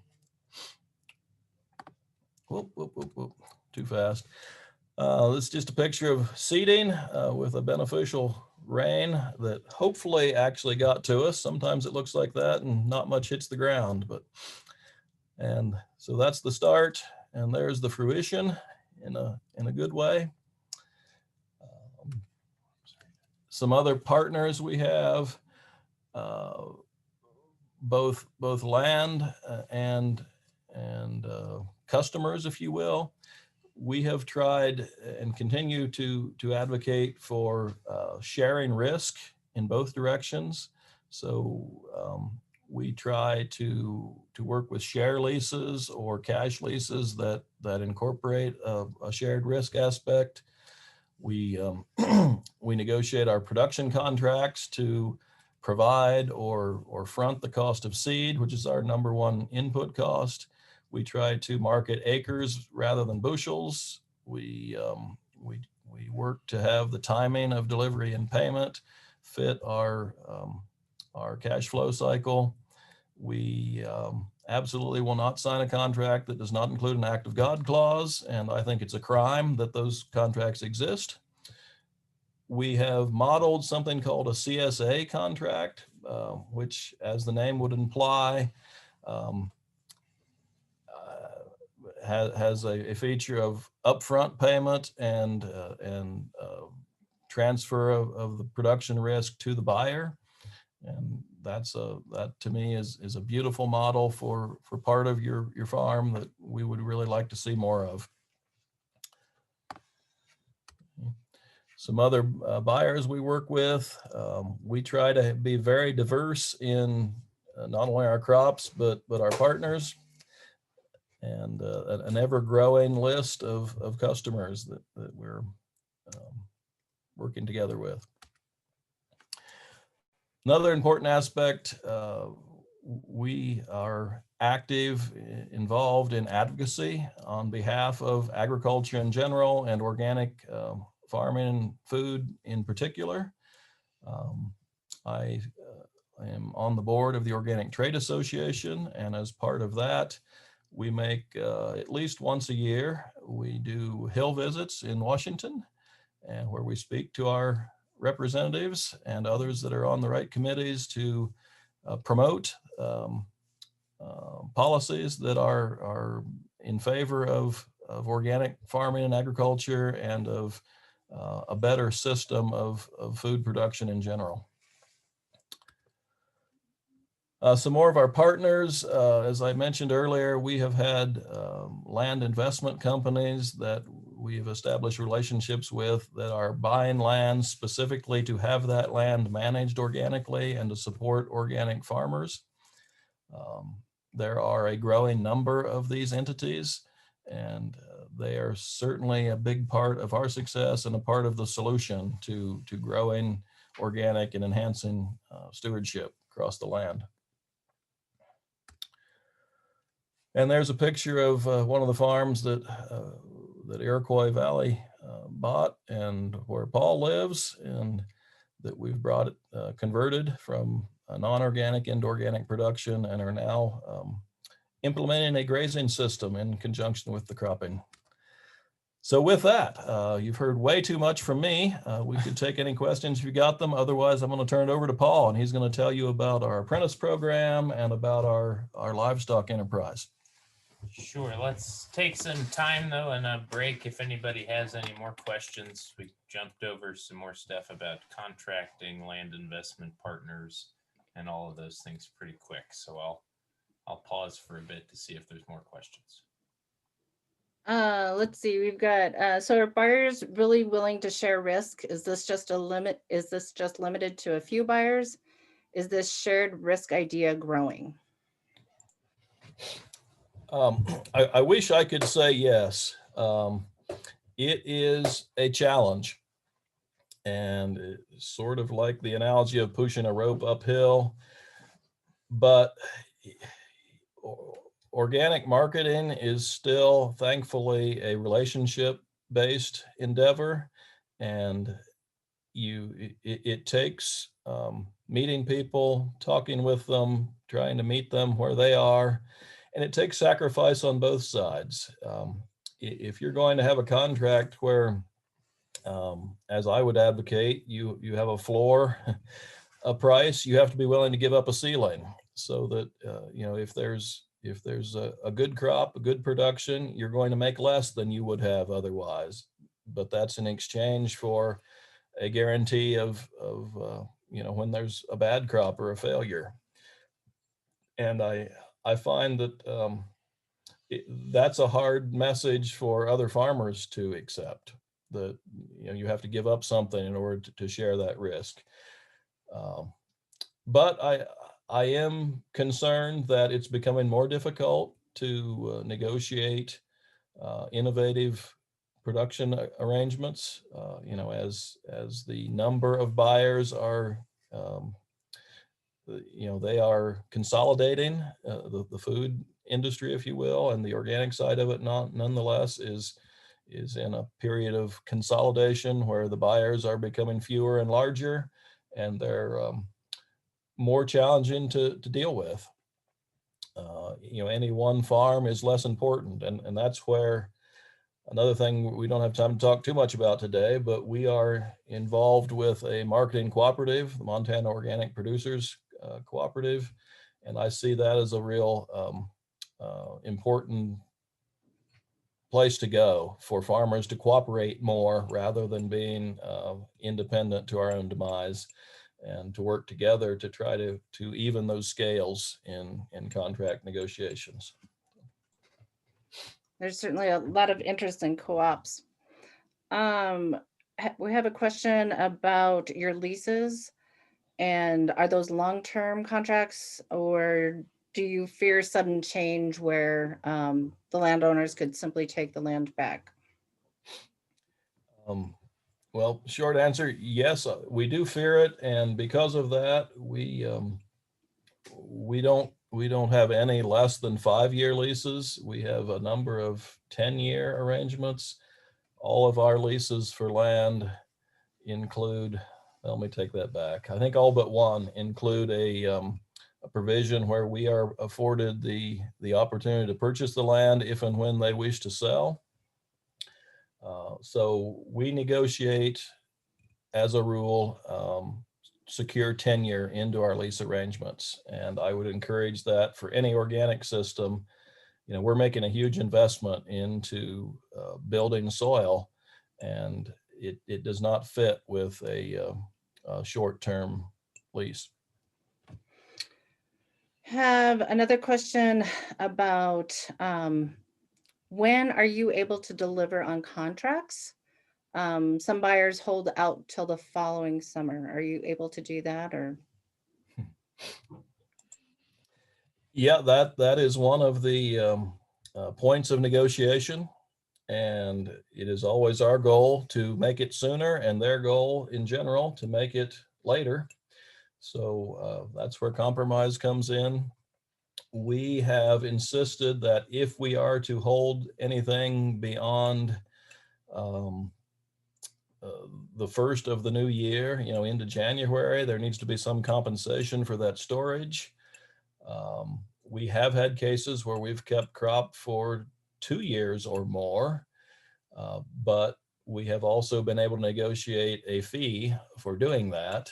Whoop, whoop, whoop, whoop. Too fast. This is just a picture of seeding with a beneficial rain that hopefully actually got to us. Sometimes it looks like that and not much hits the ground, and so that's the start, and there's the fruition in a good way. Some other partners we have, both land and customers, if you will. We have tried and continue to advocate for sharing risk in both directions. So we try to work with share leases or cash leases that incorporate a shared risk aspect. We we negotiate our production contracts to provide or front the cost of seed, which is our #1 input cost. We try to market acres rather than bushels. We work to have the timing of delivery and payment fit our cash flow cycle. We absolutely will not sign a contract that does not include an act of God clause, and I think it's a crime that those contracts exist. We have modeled something called a CSA contract, which, as the name would imply, has a feature of upfront payment and transfer of the production risk to the buyer. And that to me is a beautiful model for part of your farm that we would really like to see more of. Some other buyers we work with, we try to be very diverse in not only our crops, but our partners, and an ever-growing list of customers that we're working together with. Another important aspect, we are active, involved in advocacy on behalf of agriculture in general and organic farming and food in particular. I am on the board of the Organic Trade Association, and as part of that, we make at least once a year, we do hill visits in Washington, and where we speak to our representatives and others that are on the right committees to promote policies that are in favor of organic farming and agriculture and of a better system of food production in general. Some more of our partners, as I mentioned earlier, we have had land investment companies that we have established relationships with that are buying land specifically to have that land managed organically and to support organic farmers. There are a growing number of these entities, and they are certainly a big part of our success and a part of the solution to growing organic and enhancing stewardship across the land. And there's a picture of one of the farms that Iroquois Valley bought and where Paul lives, and that we've brought it converted from a non-organic into organic production and are now implementing a grazing system in conjunction with the cropping. So with that, you've heard way too much from me. We could take any questions if you got them. Otherwise, I'm going to turn it over to Paul, and he's going to tell you about our apprentice program and about our livestock enterprise. Sure. Let's take some time though and a break. If anybody has any more questions, we jumped over some more stuff about contracting, land investment partners, and all of those things pretty quick. So I'll I'll pause for a bit to see if there's more questions. Let's see, we've got, so are buyers really willing to share risk? Is this just a limit? Is this just limited to a few buyers? Is this shared risk idea growing? I wish I could say yes. It is a challenge, and it's sort of like the analogy of pushing a rope uphill, but organic marketing is still, thankfully, a relationship-based endeavor, and it takes meeting people, talking with them, trying to meet them where they are, and it takes sacrifice on both sides. If you're going to have a contract where, as I would advocate, you have a floor, a price, you have to be willing to give up a ceiling, so that if there's a good crop, a good production, you're going to make less than you would have otherwise. But that's in exchange for a guarantee of when there's a bad crop or a failure. And I find that that's a hard message for other farmers to accept, that you have to give up something in order to share that risk. But I am concerned that it's becoming more difficult to negotiate innovative production arrangements. As the number of buyers are, they are consolidating, the food industry, if you will, and the organic side of it nonetheless is in a period of consolidation where the buyers are becoming fewer and larger, and they're more challenging to deal with. Any one farm is less important, and that's where another thing we don't have time to talk too much about today, but we are involved with a marketing cooperative, the Montana Organic Producers Cooperative, and I see that as a real important place to go for farmers to cooperate more rather than being independent to our own demise, and to work together to try to even those scales in contract negotiations. There's certainly a lot of interest in co-ops. We have a question about your leases, and are those long-term contracts, or do you fear sudden change where the landowners could simply take the land back? Well, short answer, yes, we do fear it, and because of that, we don't have any less than 5-year leases. We have a number of 10-year arrangements. All of our leases for land include, let me take that back, I think all but one include a provision where we are afforded the opportunity to purchase the land if and when they wish to sell. So we negotiate, as a rule, secure tenure into our lease arrangements. And I would encourage that for any organic system. We're making a huge investment into building soil, and it does not fit with a short-term lease. Have another question about when are you able to deliver on contracts? Some buyers hold out till the following summer. Are you able to do that, or? Yeah, that is one of the points of negotiation, and it is always our goal to make it sooner, and their goal in general to make it later. So that's where compromise comes in. We have insisted that if we are to hold anything beyond the first of the new year, into January, there needs to be some compensation for that storage. We have had cases where we've kept crop for 2 years or more, but we have also been able to negotiate a fee for doing that.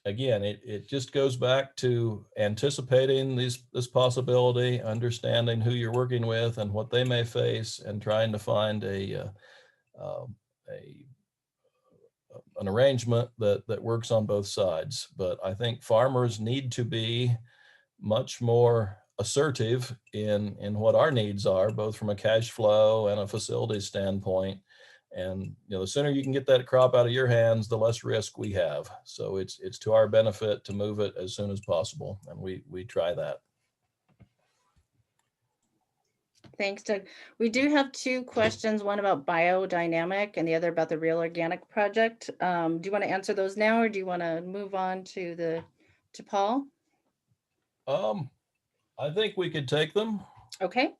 Again, it just goes back to anticipating this possibility, understanding who you're working with and what they may face, and trying to find an arrangement that works on both sides. But I think farmers need to be much more assertive in what our needs are, both from a cash flow and a facility standpoint. And the sooner you can get that crop out of your hands, the less risk we have. So it's to our benefit to move it as soon as possible, and we try that. Thanks, Doug. We do have two questions, one about biodynamic and the other about the Real Organic project. Do you want to answer those now, or do you want to move on to Paul? I think we could take them. Okay.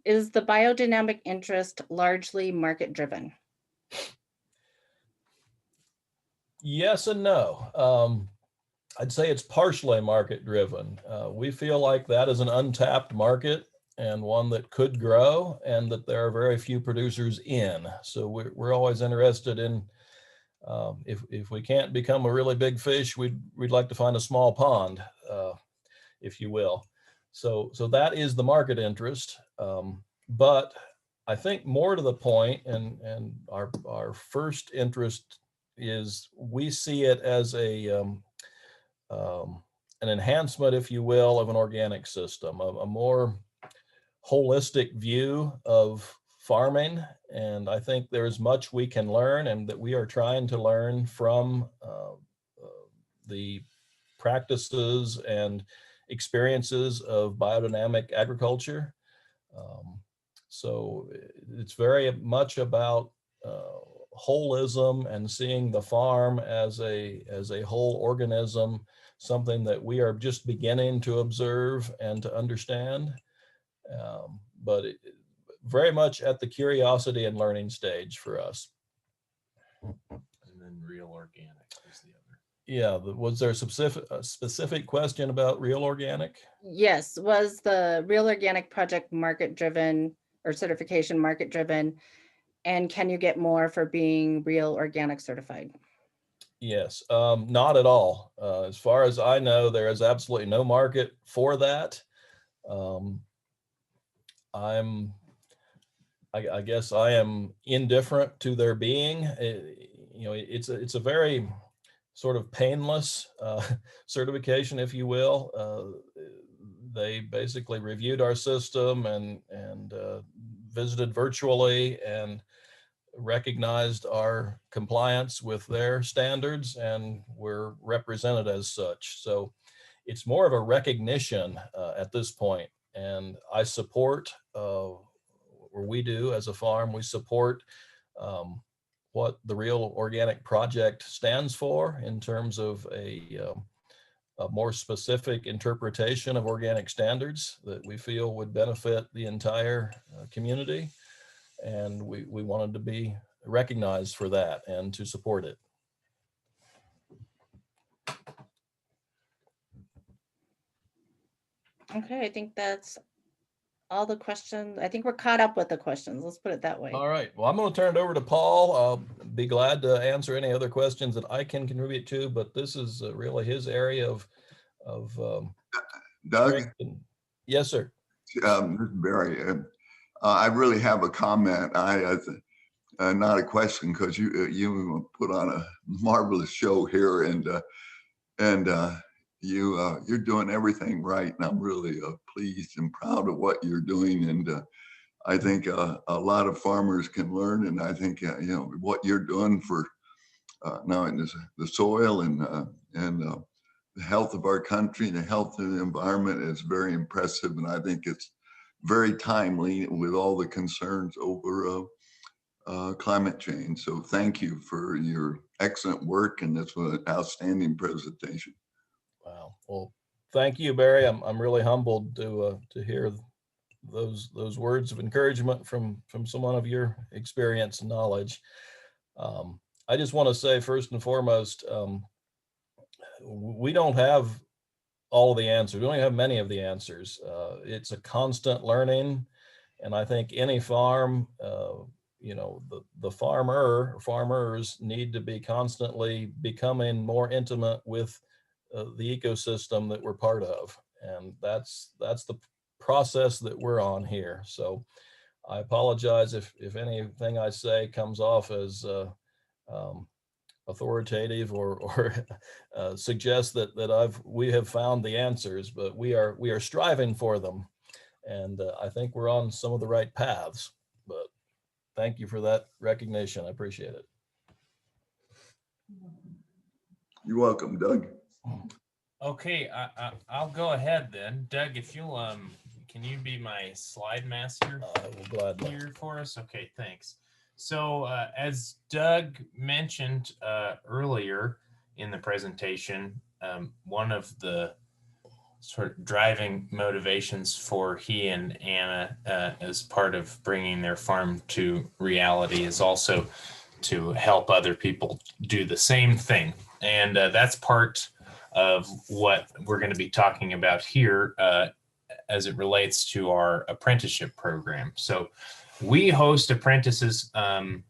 Is the biodynamic interest largely market driven? Yes and no. I'd say it's partially market driven. We feel like that is an untapped market and one that could grow, and that there are very few producers in. So we're always interested in, if we can't become a really big fish, we'd like to find a small pond, if you will. So that is the market interest. But I think more to the point, and our first interest is we see it as an enhancement, if you will, of an organic system, a more holistic view of farming. And I think there's much we can learn, and that we are trying to learn from the practices and experiences of biodynamic agriculture. So it's very much about holism and seeing the farm as a whole organism, something that we are just beginning to observe and to understand. But very much at the curiosity and learning stage for us. And then Real Organic is the other. Yeah, was there a specific question about Real Organic? Yes, was the Real Organic project market driven or certification market driven? And can you get more for being Real Organic certified? Yes, not at all. As far as I know, there is absolutely no market for that. I guess I am indifferent to there being. It's a very sort of painless certification, if you will. They basically reviewed our system and visited virtually and recognized our compliance with their standards, and we're represented as such. So it's more of a recognition at this point. And I support, or we do as a farm, we support what the Real Organic project stands for in terms of a more specific interpretation of organic standards that we feel would benefit the entire community. And we wanted to be recognized for that and to support it. Okay, I think that's all the questions. I think we're caught up with the questions. Let's put it that way. All right. Well, I'm going to turn it over to Paul. I'll be glad to answer any other questions that I can contribute to, but this is really his area of Doug? Yes, sir. This is Barry. I really have a comment. Not a question, because you put on a marvelous show here, and you're doing everything right, and I'm really pleased and proud of what you're doing. And I think a lot of farmers can learn, and I think what you're doing for now in the soil and the health of our country and the health of the environment is very impressive, and I think it's very timely with all the concerns over climate change. So thank you for your excellent work, and this was an outstanding presentation. Wow. Well, thank you, Barry. I'm really humbled to hear those words of encouragement from someone of your experience and knowledge. I just want to say, first and foremost, we don't have all of the answers. We don't have many of the answers. It's a constant learning, and I think any farm, the farmer or farmers need to be constantly becoming more intimate with the ecosystem that we're part of, and that's the process that we're on here. So I apologize if anything I say comes off as authoritative or suggest that we have found the answers, but we are striving for them, and I think we're on some of the right paths. But thank you for that recognition. I appreciate it. You're welcome, Doug. Okay, I'll go ahead then. Doug, if you'll, can you be my slide master I will gladly. here for us? Okay, thanks. So as Doug mentioned earlier in the presentation, one of the sort of driving motivations for he and Anna as part of bringing their farm to reality is also to help other people do the same thing. And that's part of what we're going to be talking about here as it relates to our apprenticeship program. So we host apprentices and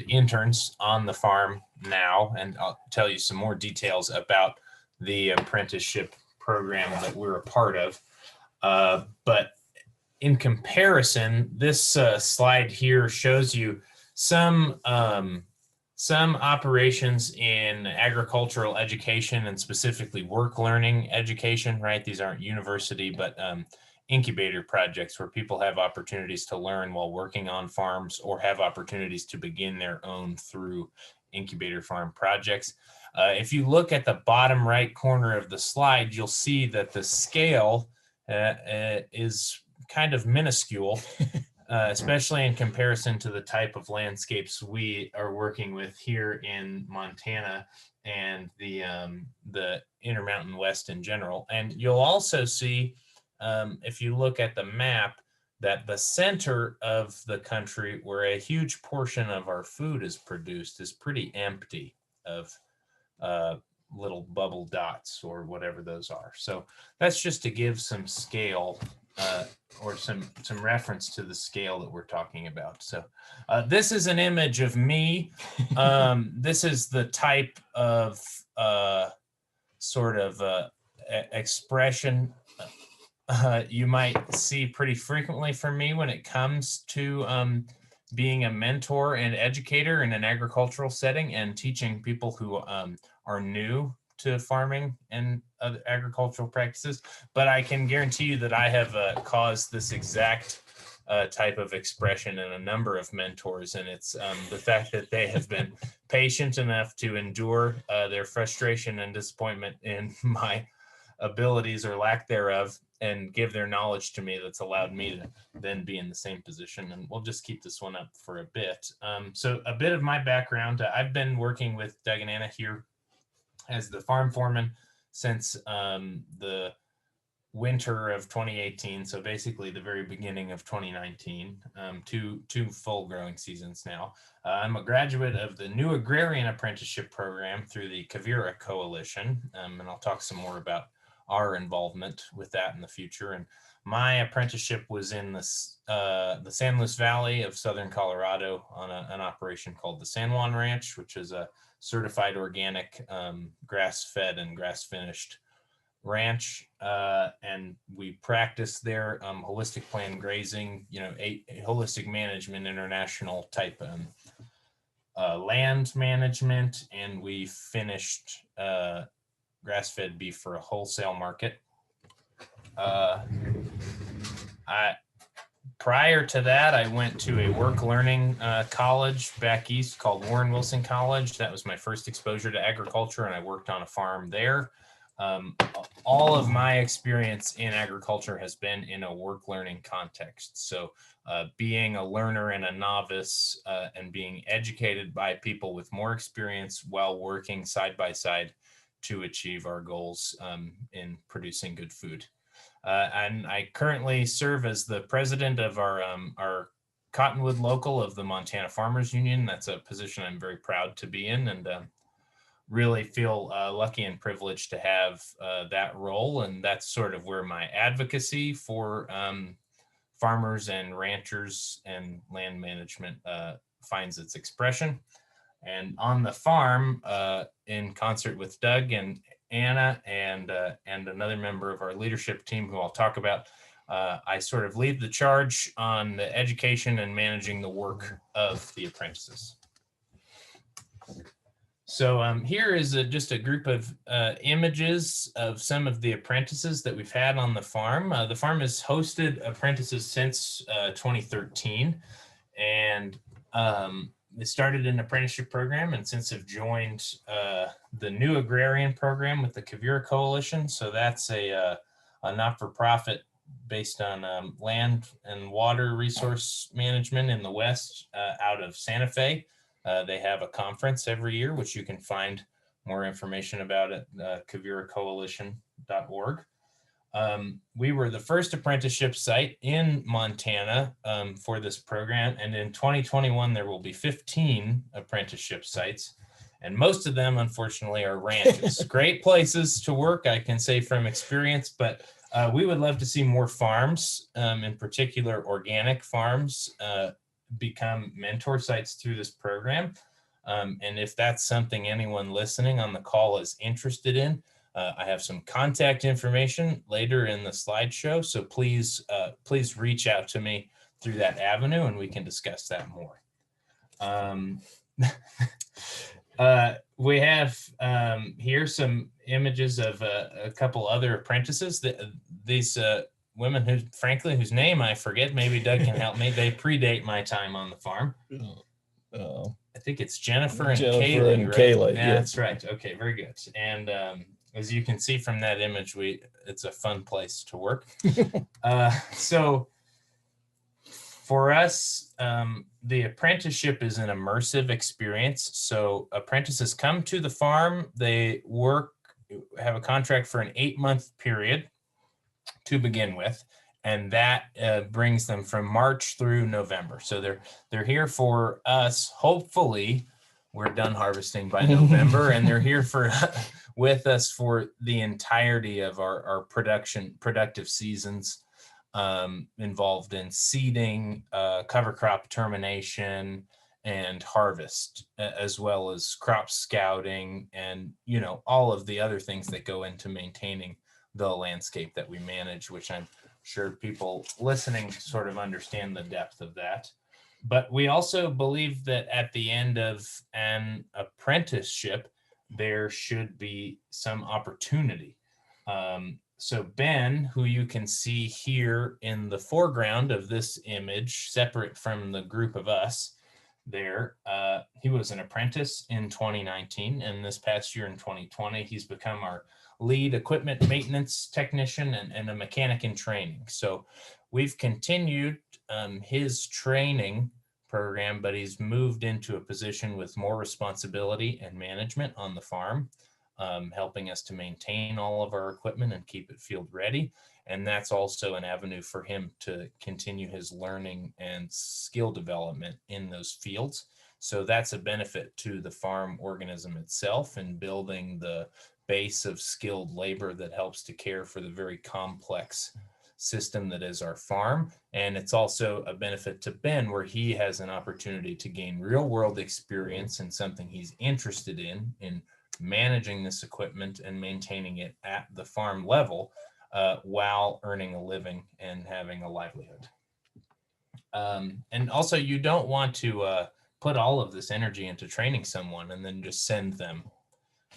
interns on the farm now, and I'll tell you some more details about the apprenticeship program that we're a part of. But in comparison, this slide here shows you some operations in agricultural education and specifically work learning education, right? These aren't university, but incubator projects where people have opportunities to learn while working on farms or have opportunities to begin their own through incubator farm projects. If you look at the bottom right corner of the slide, you'll see that the scale is kind of minuscule, especially in comparison to the type of landscapes we are working with here in Montana and the Intermountain West in general. And you'll also see, if you look at the map, that the center of the country where a huge portion of our food is produced is pretty empty of little bubble dots or whatever those are. So that's just to give some scale or some reference to the scale that we're talking about. So this is an image of me. This is the type of sort of expression you might see pretty frequently from me when it comes to being a mentor and educator in an agricultural setting and teaching people who are new to farming and other agricultural practices. But I can guarantee you that I have caused this exact type of expression in a number of mentors, and it's the fact that they have been patient enough to endure their frustration and disappointment in my abilities or lack thereof and give their knowledge to me that's allowed me to then be in the same position. And we'll just keep this one up for a bit. So a bit of my background, I've been working with Doug and Anna here as the farm foreman since the winter of 2018. So basically the very beginning of 2019, two full growing seasons now. I'm a graduate of the New Agrarian Apprenticeship Program through the Quivira Coalition. And I'll talk some more about our involvement with that in the future. And my apprenticeship was in the San Luis Valley of Southern Colorado on an operation called the San Juan Ranch, which is a certified organic grass-fed and grass-finished ranch. And we practiced there holistic plan grazing, holistic management, international type land management, and we finished grass-fed beef for a wholesale market. Prior to that, I went to a work learning college back east called Warren Wilson College. That was my first exposure to agriculture, and I worked on a farm there. All of my experience in agriculture has been in a work learning context. So being a learner and a novice and being educated by people with more experience while working side by side to achieve our goals in producing good food. And I currently serve as the president of our Cottonwood local of the Montana Farmers Union. That's a position I'm very proud to be in, and really feel lucky and privileged to have that role. And that's sort of where my advocacy for farmers and ranchers and land management finds its expression. And on the farm, in concert with Doug and Anna and another member of our leadership team who I'll talk about, I sort of lead the charge on the education and managing the work of the apprentices. So here is just a group of images of some of the apprentices that we've had on the farm. The farm has hosted apprentices since 2013, and they started an apprenticeship program and since have joined the new agrarian program with the Quivira Coalition. So that's a not-for-profit based on land and water resource management in the West out of Santa Fe. They have a conference every year, which you can find more information about at quiviracoalition.org. We were the first apprenticeship site in Montana for this program. And in 2021, there will be 15 apprenticeship sites. And most of them, unfortunately, are ranches. Great places to work, I can say from experience, but we would love to see more farms, in particular organic farms, become mentor sites through this program. And if that's something anyone listening on the call is interested in, I have some contact information later in the slideshow. So please reach out to me through that avenue and we can discuss that more. We have here some images of a couple other apprentices. These women whose name I forget, maybe Doug can help me. They predate my time on the farm. I think it's Jennifer and Kaylee, right? Kaylee, Yeah, yes. that's right. Okay, very good. And as you can see from that image, it's a fun place to work. So for us, the apprenticeship is an immersive experience. So apprentices come to the farm, they have a contract for an 8-month period to begin with, and that brings them from March through November. So they're here for us. Hopefully, we're done harvesting by November, and they're here with us for the entirety of our productive seasons, involved in seeding, cover crop termination, and harvest, as well as crop scouting, and all of the other things that go into maintaining the landscape that we manage, which I'm sure people listening sort of understand the depth of that. But we also believe that at the end of an apprenticeship, there should be some opportunity. So Ben, who you can see here in the foreground of this image, separate from the group of us there, he was an apprentice in 2019, and this past year in 2020, he's become our lead equipment maintenance technician and a mechanic in training. So we've continued his training program, but he's moved into a position with more responsibility and management on the farm, helping us to maintain all of our equipment and keep it field ready. And that's also an avenue for him to continue his learning and skill development in those fields. So that's a benefit to the farm organism itself in building the base of skilled labor that helps to care for the very complex system that is our farm. And it's also a benefit to Ben, where he has an opportunity to gain real world experience in something he's interested in managing this equipment and maintaining it at the farm level, while earning a living and having a livelihood. And also, you don't want to put all of this energy into training someone and then just send them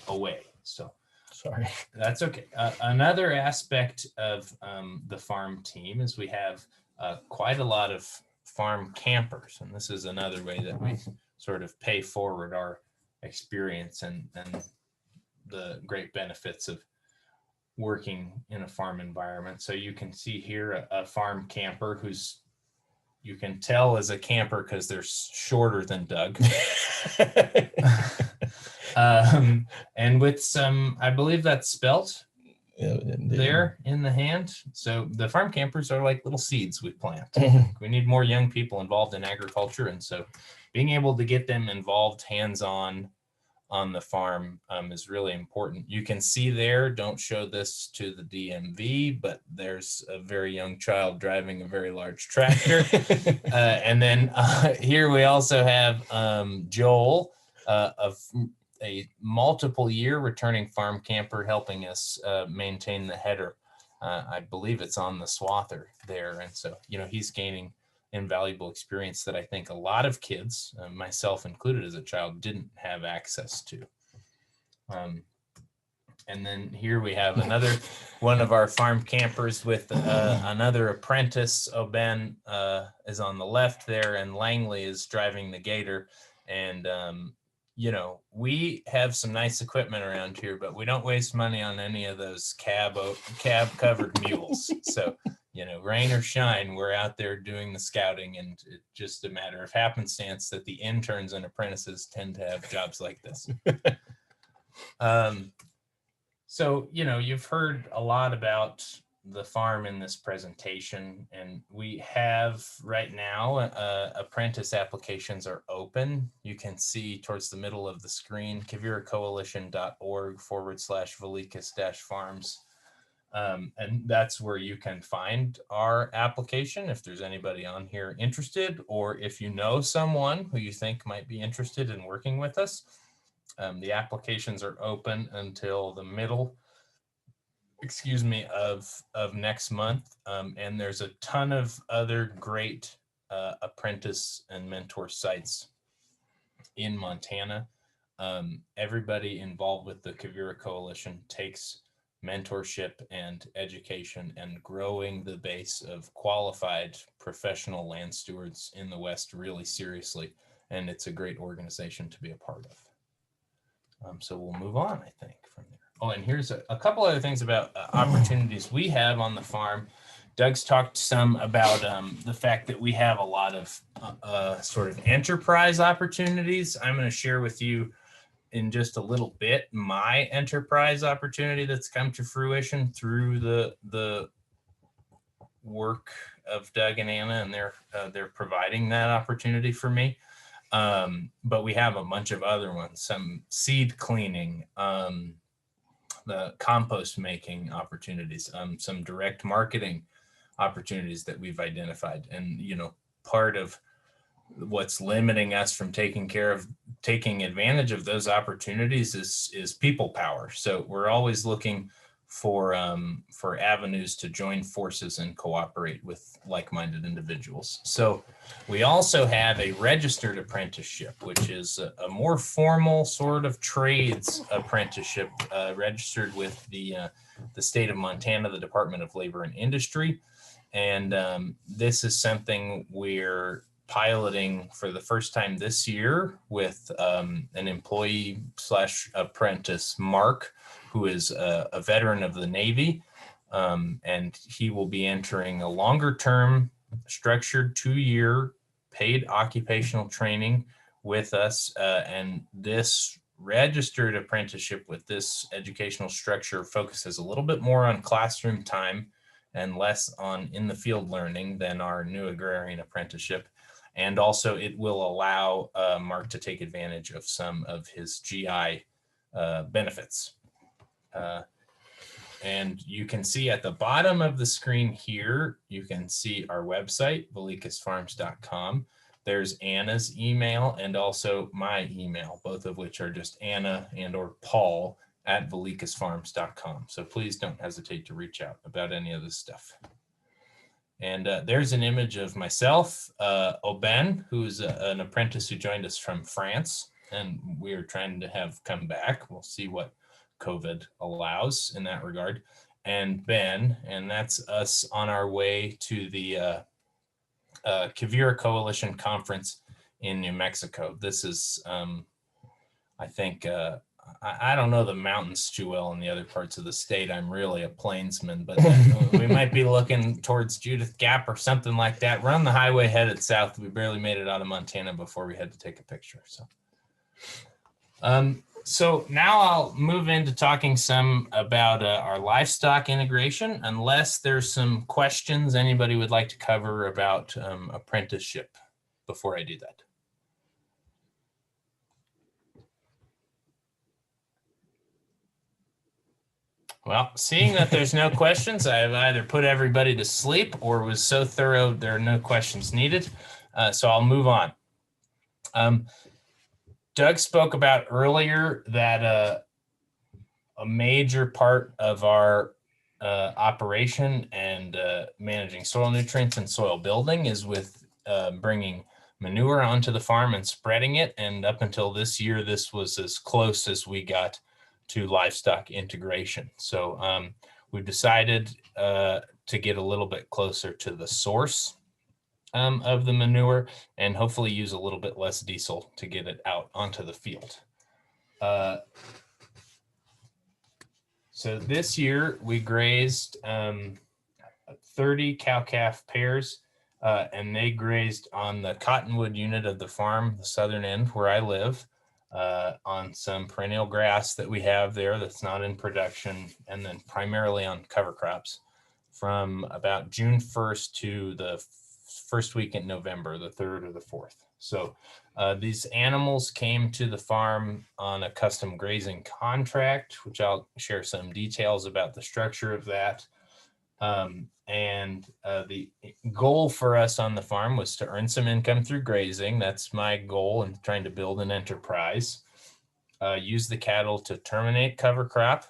away. So Sorry. that's okay. Another aspect of the farm team is we have quite a lot of farm campers. And this is another way that we sort of pay forward our experience and the great benefits of working in a farm environment. So you can see here a farm camper who's, you can tell is a camper because they're shorter than Doug. And with some, I believe that's spelt there in the hand. So the farm campers are like little seeds we plant. We need more young people involved in agriculture. And so being able to get them involved hands-on on the farm is really important. You can see there, don't show this to the DMV, but there's a very young child driving a very large tractor. And then here we also have Joel, of a multiple year returning farm camper, helping us maintain the header. I believe it's on the swather there. And so, he's gaining invaluable experience that I think a lot of kids, myself included as a child, didn't have access to. And then here we have another one of our farm campers with another apprentice. Oben is on the left there, and Langley is driving the gator. And, you know, we have some nice equipment around here, but we don't waste money on any of those cab covered mules. So, you know, rain or shine, we're out there doing the scouting, and it's just a matter of happenstance that the interns and apprentices tend to have jobs like this. So, you know, you've heard a lot about the farm in this presentation, and we have right now apprentice applications are open. You can see towards the middle of the screen, quiviracoalition.org/Vilicus-Farms. And that's where you can find our application if there's anybody on here interested, or if you know someone who you think might be interested in working with us. The applications are open until the middle, of next month. And there's a ton of other great apprentice and mentor sites in Montana. Everybody involved with the Quivira Coalition takes mentorship and education and growing the base of qualified professional land stewards in the West really seriously. And it's a great organization to be a part of. So we'll move on, I think, from there. Oh, and here's a couple other things about opportunities we have on the farm. Doug's talked some about the fact that we have a lot of sort of enterprise opportunities. I'm going to share with you in just a little bit my enterprise opportunity that's come to fruition through the work of Doug and Anna, and they're providing that opportunity for me. But we have a bunch of other ones, some seed cleaning, the compost making opportunities, some direct marketing opportunities that we've identified. And, you know, part of what's limiting us from taking advantage of those opportunities is people power. So we're always looking for avenues to join forces and cooperate with like-minded individuals. So we also have a registered apprenticeship, which is a more formal sort of trades apprenticeship, registered with the state of Montana, the Department of Labor and Industry. And this is something we're piloting for the first time this year with an employee / apprentice, Mark, who is a veteran of the Navy, and he will be entering a longer-term, structured 2-year paid occupational training with us. And this registered apprenticeship with this educational structure focuses a little bit more on classroom time and less on in-the-field learning than our new agrarian apprenticeship. And also it will allow Mark to take advantage of some of his GI benefits. And you can see at the bottom of the screen here, you can see our website, vilicusfarms.com. There's Anna's email and also my email, both of which are just Anna and/or Paul at vilicusfarms.com. So please don't hesitate to reach out about any of this stuff. And there's an image of myself, Oben, who's an apprentice who joined us from France, and we're trying to have come back. We'll see what COVID allows in that regard. And Ben, and that's us on our way to the Quivira Coalition Conference in New Mexico. This is, I think, I don't know the mountains too well in the other parts of the state. I'm really a plainsman, but we might be looking towards Judith Gap or something like that. We're on the highway headed south. We barely made it out of Montana before we had to take a picture. So now I'll move into talking some about our livestock integration, unless there's some questions anybody would like to cover about apprenticeship before I do that. Well, seeing that there's no questions, I've either put everybody to sleep or was so thorough there are no questions needed. So I'll move on. Doug spoke about earlier that a major part of our operation and managing soil nutrients and soil building is with bringing manure onto the farm and spreading it. And up until this year, this was as close as we got to livestock integration. So we've decided to get a little bit closer to the source of the manure and hopefully use a little bit less diesel to get it out onto the field. So this year we grazed 30 cow-calf pairs, and they grazed on the cottonwood unit of the farm, the southern end where I live, on some perennial grass that we have there that's not in production, and then primarily on cover crops from about June 1st to the first week in November, the 3rd or the 4th. So these animals came to the farm on a custom grazing contract, which I'll share some details about the structure of that. The goal for us on the farm was to earn some income through grazing. That's my goal in trying to build an enterprise. Use the cattle to terminate cover crop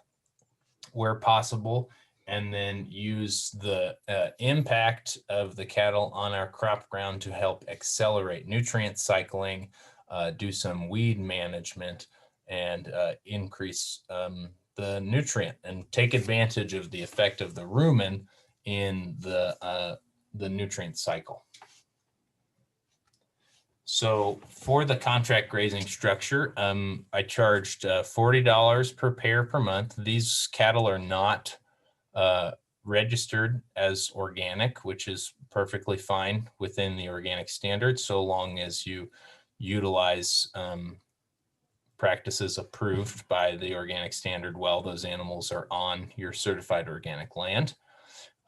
where possible, and then use the impact of the cattle on our crop ground to help accelerate nutrient cycling, do some weed management, and increase the nutrient and take advantage of the effect of the rumen in the nutrient cycle. So for the contract grazing structure, I charged $40 per pair per month. These cattle are not registered as organic, which is perfectly fine within the organic standards, so long as you utilize practices approved by the organic standard while those animals are on your certified organic land.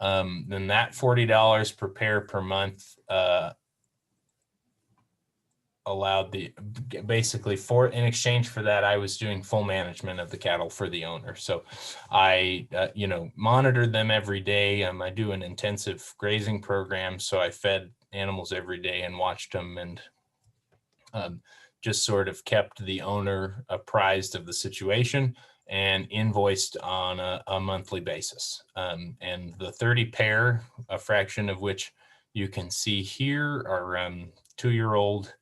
Then that $40 per pair per month allowed basically in exchange for that, I was doing full management of the cattle for the owner. So I, monitored them every day. I do an intensive grazing program. So I fed animals every day and watched them, and just sort of kept the owner apprised of the situation and invoiced on a monthly basis. And the 30 pair, a fraction of which you can see here, are 2-year-old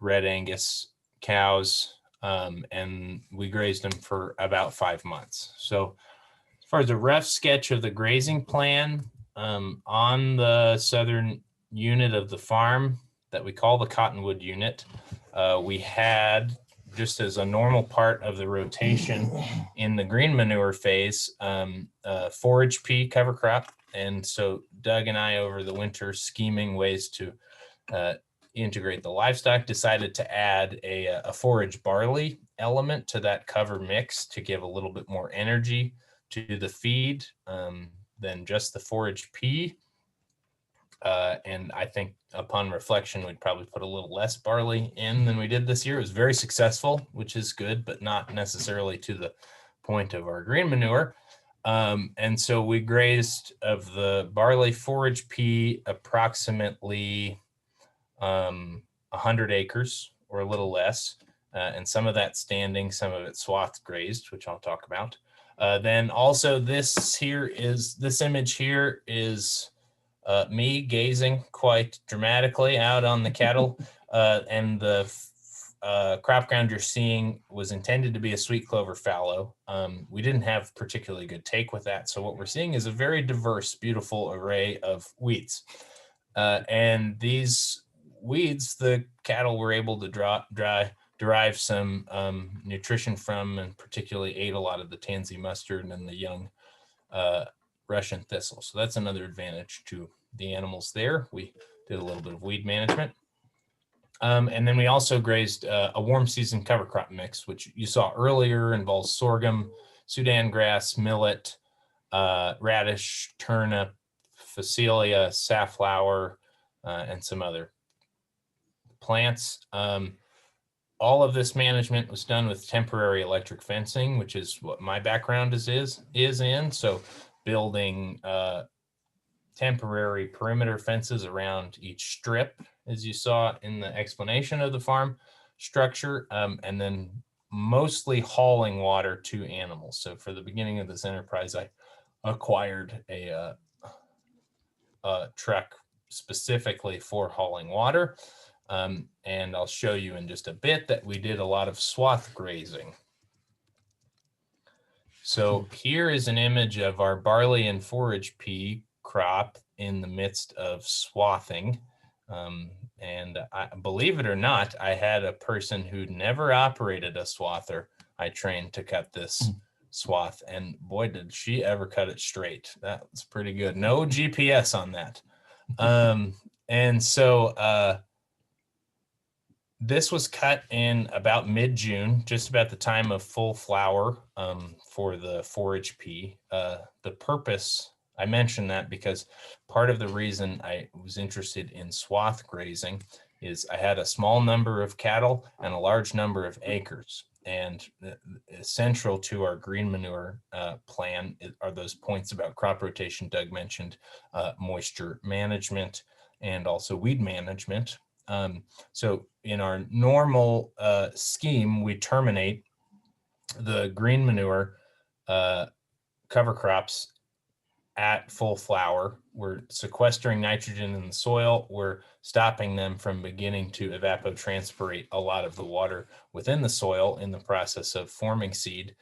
Red Angus cows, and we grazed them for about 5 months. So as far as a rough sketch of the grazing plan, on the southern unit of the farm that we call the Cottonwood unit, we had, just as a normal part of the rotation in the green manure phase, forage pea cover crop. And so Doug and I, over the winter, scheming ways to integrate the livestock, decided to add a forage barley element to that cover mix to give a little bit more energy to the feed than just the forage pea. And I think upon reflection, we'd probably put a little less barley in than we did this year. It was very successful, which is good, but not necessarily to the point of our green manure. And so we grazed of the barley forage pea approximately 100 acres or a little less, and some of that standing, some of it swath grazed, which I'll talk about. Then also this image here is me gazing quite dramatically out on the cattle, and the crop ground you're seeing was intended to be a sweet clover fallow. We didn't have particularly good take with that, so what we're seeing is a very diverse, beautiful array of weeds. And these weeds, the cattle were able to derive some nutrition from, and particularly ate a lot of the tansy mustard and the young Russian thistle. So that's another advantage to the animals there. We did a little bit of weed management. And then we also grazed a warm season cover crop mix, which you saw earlier, involves sorghum, Sudan grass, millet, radish, turnip, Phacelia, safflower, and some other plants. All of this management was done with temporary electric fencing, which is what my background is in. So building temporary perimeter fences around each strip, as you saw in the explanation of the farm structure, and then mostly hauling water to animals. So for the beginning of this enterprise, I acquired a truck specifically for hauling water. And I'll show you in just a bit that we did a lot of swath grazing. So here is an image of our barley and forage pea crop in the midst of swathing. And believe it or not, I had a person who'd never operated a swather I trained to cut this swath, and boy, did she ever cut it straight. That was pretty good. No GPS on that. And so this was cut in about mid-June, just about the time of full flower for the forage pea. The purpose, I mentioned that because part of the reason I was interested in swath grazing is I had a small number of cattle and a large number of acres. And central to our green manure plan are those points about crop rotation Doug mentioned, moisture management, and also weed management. So in our normal scheme, we terminate the green manure cover crops at full flower. We're sequestering nitrogen in the soil. We're stopping them from beginning to evapotranspirate a lot of the water within the soil in the process of forming seed.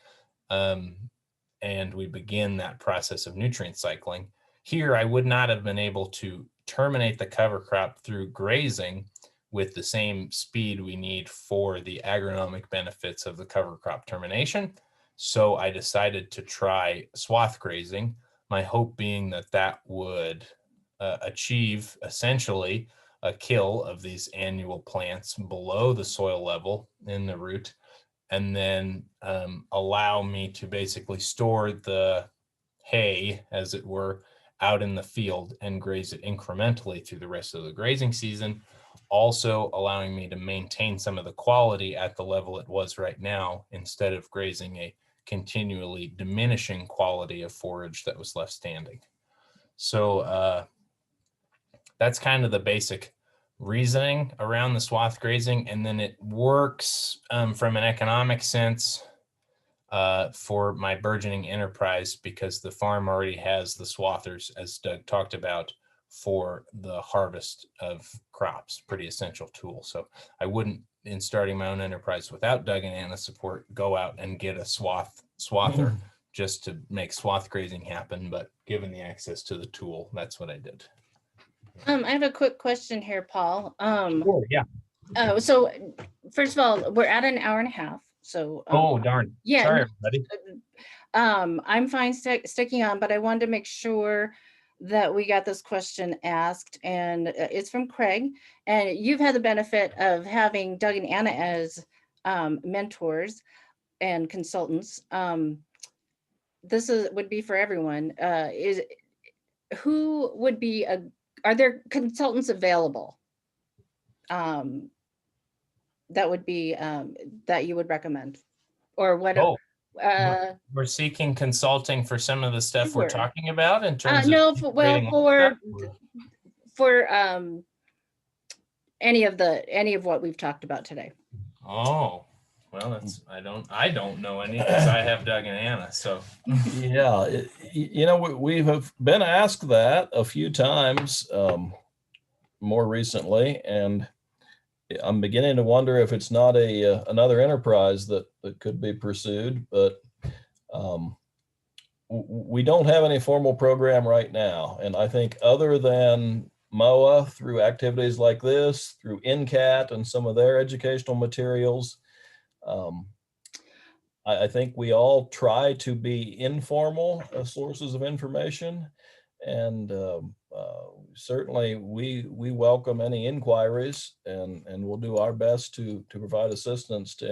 And we begin that process of nutrient cycling. Here, I would not have been able to terminate the cover crop through grazing with the same speed we need for the agronomic benefits of the cover crop termination. So I decided to try swath grazing, my hope being that that would achieve essentially a kill of these annual plants below the soil level in the root, and then allow me to basically store the hay, as it were, out in the field and graze it incrementally through the rest of the grazing season, also allowing me to maintain some of the quality at the level it was right now, instead of grazing a continually diminishing quality of forage that was left standing. So that's kind of the basic reasoning around the swath grazing. And then it works from an economic sense for my burgeoning enterprise, because the farm already has the swathers, as Doug talked about, for the harvest of crops. Pretty essential tool. So I wouldn't, in starting my own enterprise without Doug and Anna's support, go out and get a swather just to make swath grazing happen. But given the access to the tool, that's what I did. I have a quick question here, Paul. Sure, yeah. So first of all, we're at an hour and a half. So Oh, darn. yeah, Sorry, everybody. I'm fine sticking on, but I wanted to make sure that we got this question asked, and it's from Craig. And you've had the benefit of having Doug and Anna as mentors and consultants. This would be for everyone. Who would be are there consultants available that would be that you would recommend, or what? Oh, we're seeking consulting for some of the stuff we're Sure. talking about in terms no, of for any of what we've talked about today. Oh, well, that's I don't know any, because I have Doug and Anna. So Yeah, we have been asked that a few times more recently, and I'm beginning to wonder if it's not another enterprise that could be pursued, but we don't have any formal program right now. And I think other than MOA, through activities like this, through NCAT and some of their educational materials, I think we all try to be informal sources of information. And certainly we welcome any inquiries, and we'll do our best to provide assistance to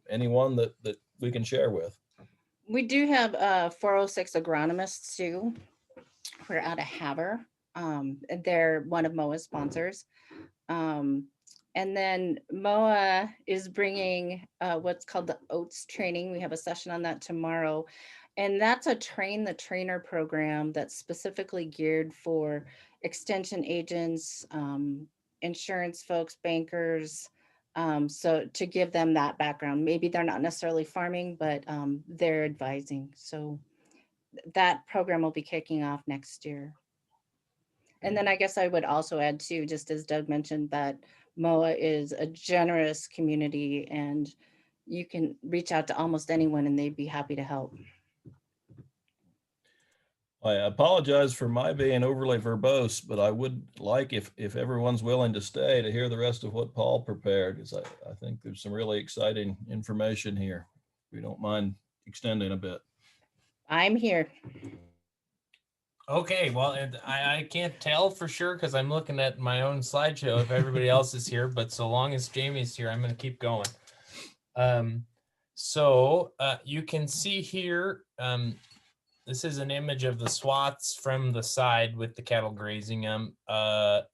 anyone that we can share with. We do have 406 agronomists too. We're out of Haver. They're one of MOA's sponsors. And then MOA is bringing what's called the OATS training. We have a session on that tomorrow. And that's a train the trainer program that's specifically geared for extension agents, insurance folks, bankers. So to give them that background, maybe they're not necessarily farming, but they're advising. So that program will be kicking off next year. And then I guess I would also add too, just as Doug mentioned, that MOA is a generous community, and you can reach out to almost anyone and they'd be happy to help. I apologize for my being overly verbose, but I would like, if everyone's willing to stay, to hear the rest of what Paul prepared, because I think there's some really exciting information here. If you don't mind extending a bit. I'm here. Okay, well, and I can't tell for sure because I'm looking at my own slideshow if everybody else is here, but so long as Jamie's here, I'm going to keep going. So you can see here, this is an image of the swaths from the side with the cattle grazing. On the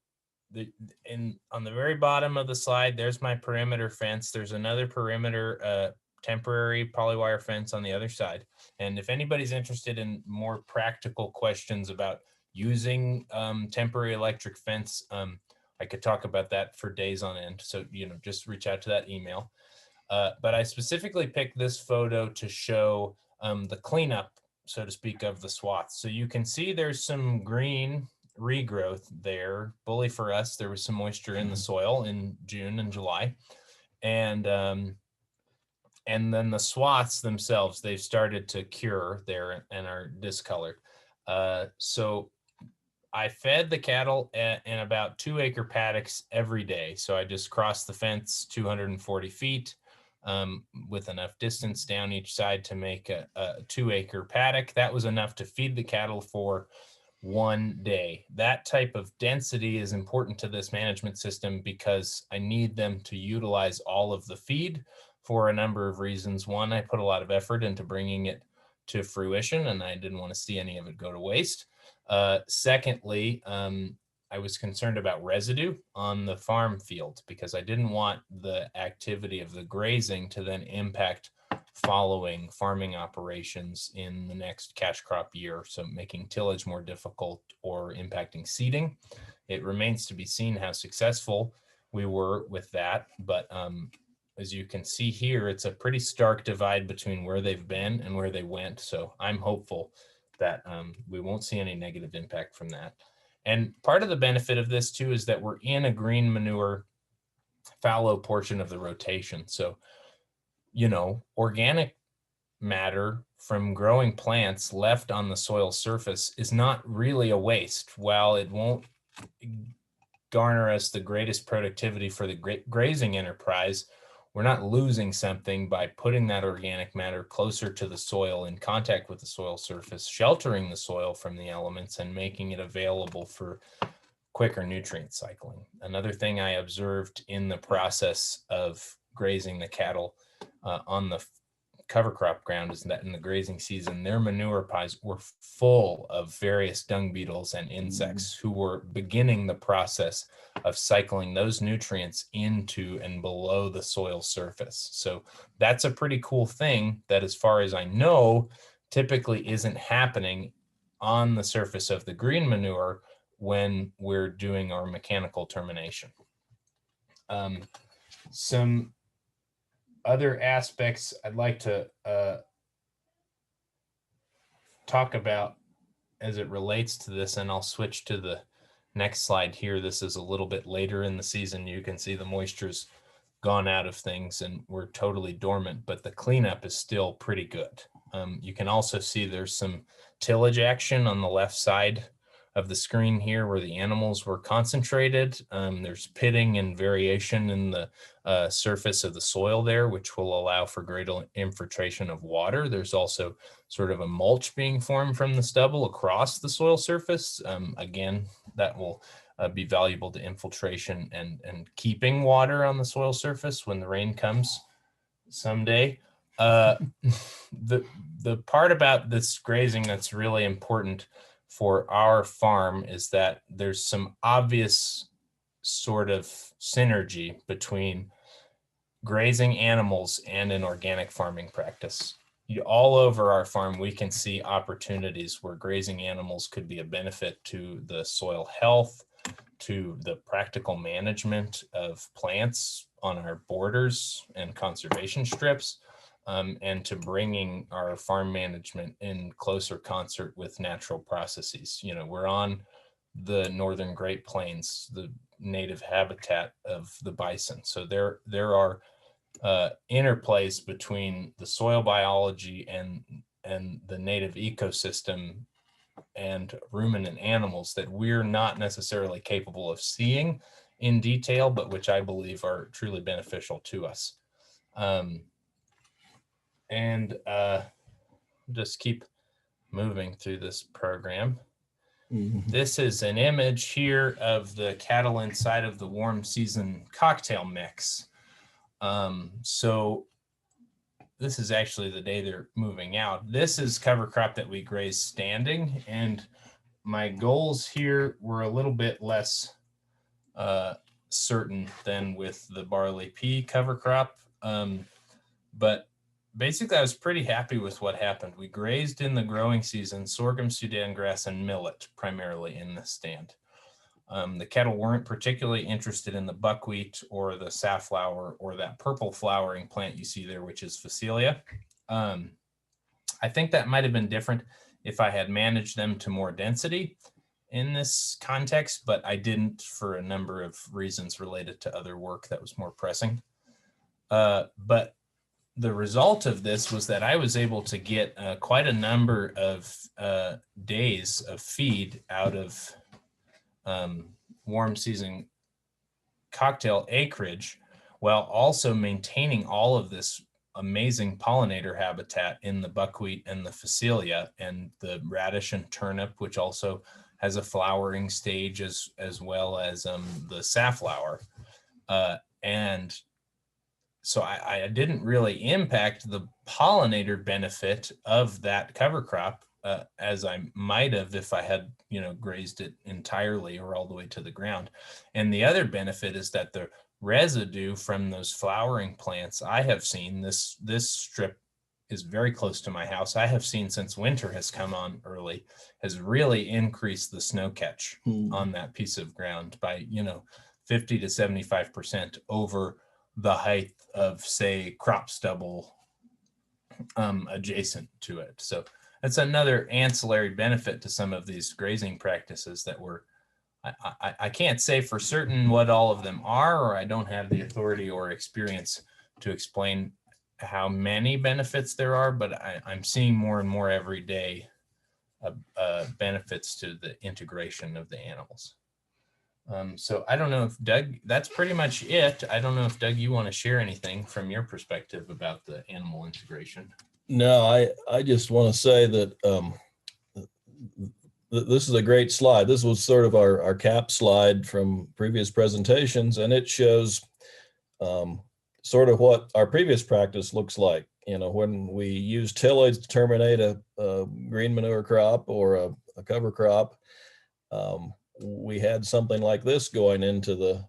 very bottom of the slide, there's my perimeter fence. There's another perimeter temporary polywire fence on the other side. And if anybody's interested in more practical questions about using temporary electric fence, I could talk about that for days on end. So, just reach out to that email. But I specifically picked this photo to show the cleanup, so to speak, of the swaths. So you can see there's some green regrowth there. Bully for us, there was some moisture in the soil in June and July. And then the swaths themselves, they've started to cure there and are discolored. So I fed the cattle in about 2 acre paddocks every day. So I just crossed the fence 240 feet with enough distance down each side to make a 2 acre paddock. That was enough to feed the cattle for 1 day. That type of density is important to this management system because I need them to utilize all of the feed for a number of reasons. One, I put a lot of effort into bringing it to fruition and I didn't want to see any of it go to waste. Secondly, I was concerned about residue on the farm field because I didn't want the activity of the grazing to then impact following farming operations in the next cash crop year. So making tillage more difficult or impacting seeding. It remains to be seen how successful we were with that. But as you can see here, it's a pretty stark divide between where they've been and where they went. So I'm hopeful that we won't see any negative impact from that. And part of the benefit of this too is that we're in a green manure fallow portion of the rotation. So, organic matter from growing plants left on the soil surface is not really a waste. While it won't garner us the greatest productivity for the grazing enterprise, we're not losing something by putting that organic matter closer to the soil, in contact with the soil surface, sheltering the soil from the elements and making it available for quicker nutrient cycling. Another thing I observed in the process of grazing the cattle on the cover crop ground is that in the grazing season, their manure piles were full of various dung beetles and insects who were beginning the process of cycling those nutrients into and below the soil surface. So that's a pretty cool thing that, as far as I know, typically isn't happening on the surface of the green manure when we're doing our mechanical termination. Some other aspects I'd like to talk about as it relates to this, and I'll switch to the next slide here. This is a little bit later in the season. You can see the moisture's gone out of things and we're totally dormant, but the cleanup is still pretty good. You can also see there's some tillage action on the left side of the screen here where the animals were concentrated. There's pitting and variation in the surface of the soil there, which will allow for greater infiltration of water. There's also sort of a mulch being formed from the stubble across the soil surface. Again, that will be valuable to infiltration and keeping water on the soil surface when the rain comes someday. The part about this grazing that's really important for our farm is that there's some obvious sort of synergy between grazing animals and an organic farming practice. All over our farm, we can see opportunities where grazing animals could be a benefit to the soil health, to the practical management of plants on our borders and conservation strips, and to bringing our farm management in closer concert with natural processes. We're on the northern Great Plains, the native habitat of the bison. So there are interplays between the soil biology and the native ecosystem and ruminant animals that we're not necessarily capable of seeing in detail, but which I believe are truly beneficial to us. Just keep moving through this program. This is an image here of the cattle inside of the warm season cocktail mix. So this is actually the day they're moving out. This is cover crop that we graze standing, and my goals here were a little bit less certain than with the barley pea cover crop. But basically I was pretty happy with what happened. We grazed in the growing season sorghum-Sudan grass and millet primarily in the stand. The cattle weren't particularly interested in the buckwheat or the safflower or that purple flowering plant you see there, which is Phacelia. I think that might have been different if I had managed them to more density in this context, but I didn't for a number of reasons related to other work that was more pressing. But the result of this was that I was able to get quite a number of days of feed out of warm season cocktail acreage, while also maintaining all of this amazing pollinator habitat in the buckwheat and the Phacelia and the radish and turnip, which also has a flowering stage as well as the safflower. And so I didn't really impact the pollinator benefit of that cover crop as I might have if I had, grazed it entirely or all the way to the ground. And the other benefit is that the residue from those flowering plants I have seen, this strip is very close to my house, I have seen since winter has come on early, has really increased the snow catch on that piece of ground by, 50 to 75% over the height of, say, crop stubble adjacent to it. So that's another ancillary benefit to some of these grazing practices that I can't say for certain what all of them are, or I don't have the authority or experience to explain how many benefits there are, but I'm seeing more and more every day benefits to the integration of the animals. So I don't know if Doug, that's pretty much it. I don't know if Doug, you want to share anything from your perspective about the animal integration. No, I just want to say that this is a great slide. This was sort of our cap slide from previous presentations, and it shows sort of what our previous practice looks like. When we use tillage to terminate a green manure crop or a cover crop, we had something like this going into the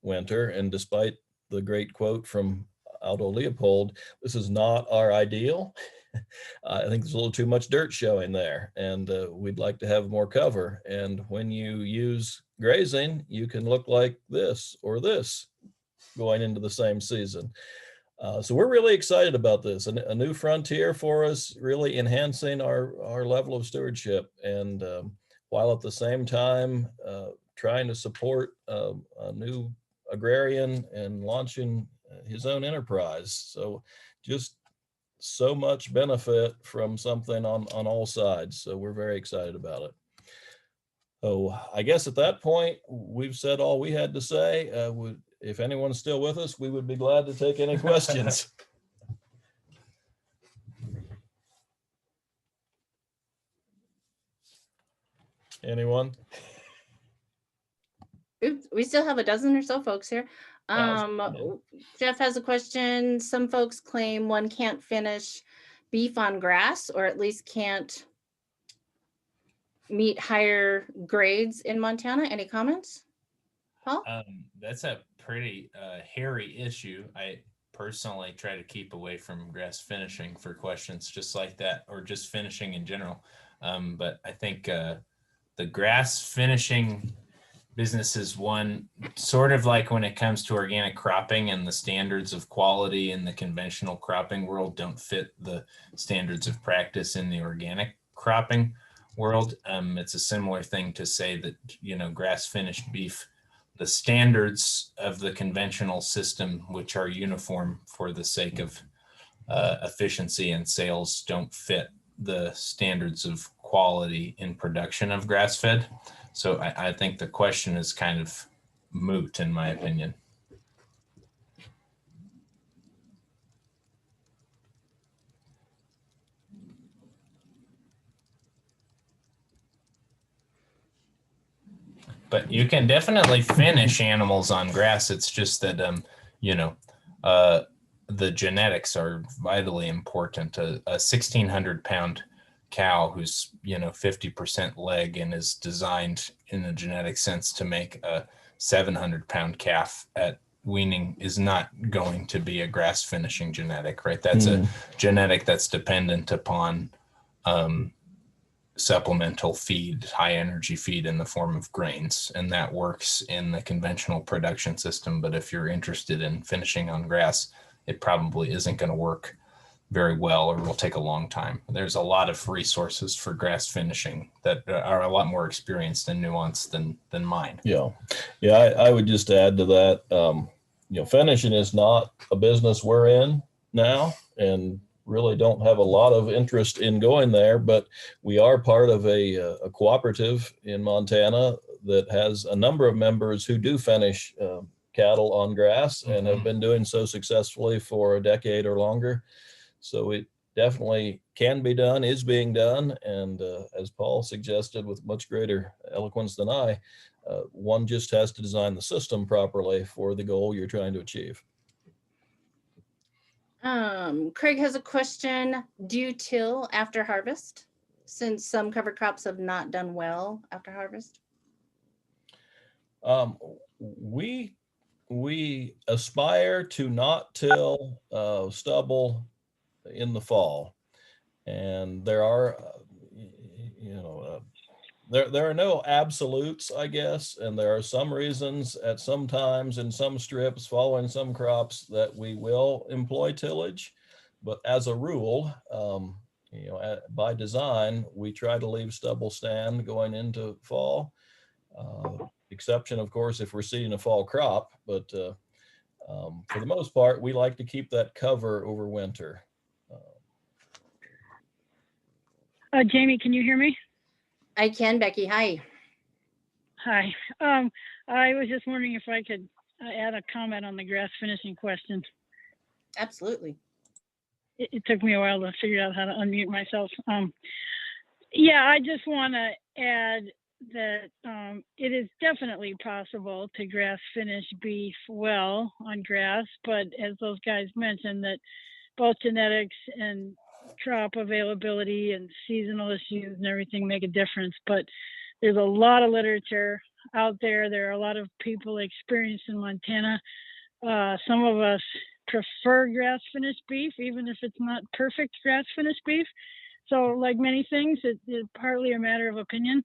winter. And despite the great quote from Aldo Leopold, this is not our ideal. I think there's a little too much dirt showing there, and we'd like to have more cover. And when you use grazing, you can look like this or this going into the same season. So we're really excited about this, a new frontier for us, really enhancing our level of stewardship, and while at the same time trying to support a new agrarian and launching his own enterprise. So just so much benefit from something on all sides. So we're very excited about it. So I guess at that point, we've said all we had to say. If anyone's still with us, we would be glad to take any questions. Anyone? Oops, we still have a dozen or so folks here. Jeff has a question. Some folks claim one can't finish beef on grass, or at least can't meet higher grades in Montana. Any comments, Paul? That's a pretty hairy issue. I personally try to keep away from grass finishing for questions just like that, or just finishing in general. But I think the grass finishing business is one, sort of like when it comes to organic cropping, and the standards of quality in the conventional cropping world don't fit the standards of practice in the organic cropping world. It's a similar thing to say that, grass finished beef standards of the conventional system, which are uniform for the sake of efficiency and sales, don't fit the standards of quality in production of grass-fed. So I think the question is kind of moot, in my opinion. But you can definitely finish animals on grass. It's just that, the genetics are vitally important. A 1,600 pound cow who's, 50% leg and is designed in a genetic sense to make a 700 pound calf at weaning is not going to be a grass finishing genetic, right? That's a genetic that's dependent upon supplemental feed, high energy feed in the form of grains. And that works in the conventional production system. But if you're interested in finishing on grass, it probably isn't going to work very well, or will take a long time. There's a lot of resources for grass finishing that are a lot more experienced and nuanced than mine. Yeah. I would just add to that, finishing is not a business we're in now, and really don't have a lot of interest in going there, but we are part of a cooperative in Montana that has a number of members who do finish cattle on grass and have been doing so successfully for a decade or longer. So it definitely can be done, is being done. And as Paul suggested with much greater eloquence than I, one just has to design the system properly for the goal you're trying to achieve. Craig has a question. Do you till after harvest, since some cover crops have not done well after harvest? We aspire to not till stubble in the fall, and there are there are no absolutes, I guess, and there are some reasons at some times in some strips following some crops that we will employ tillage, but as a rule, by design, we try to leave stubble stand going into fall. Exception, of course, if we're seeding a fall crop, but for the most part, we like to keep that cover over winter. Jamie, can you hear me? I can, Becky. Hi. Hi. I was just wondering if I could add a comment on the grass finishing question. Absolutely. It took me a while to figure out how to unmute myself. Yeah, I just want to add that it is definitely possible to grass finish beef well on grass, but as those guys mentioned, that both genetics and crop availability and seasonal issues and everything make a difference. But there's a lot of literature out there. There are a lot of people experienced in Montana. Some of us prefer grass finished beef, even if it's not perfect grass finished beef. So like many things, it's partly a matter of opinion.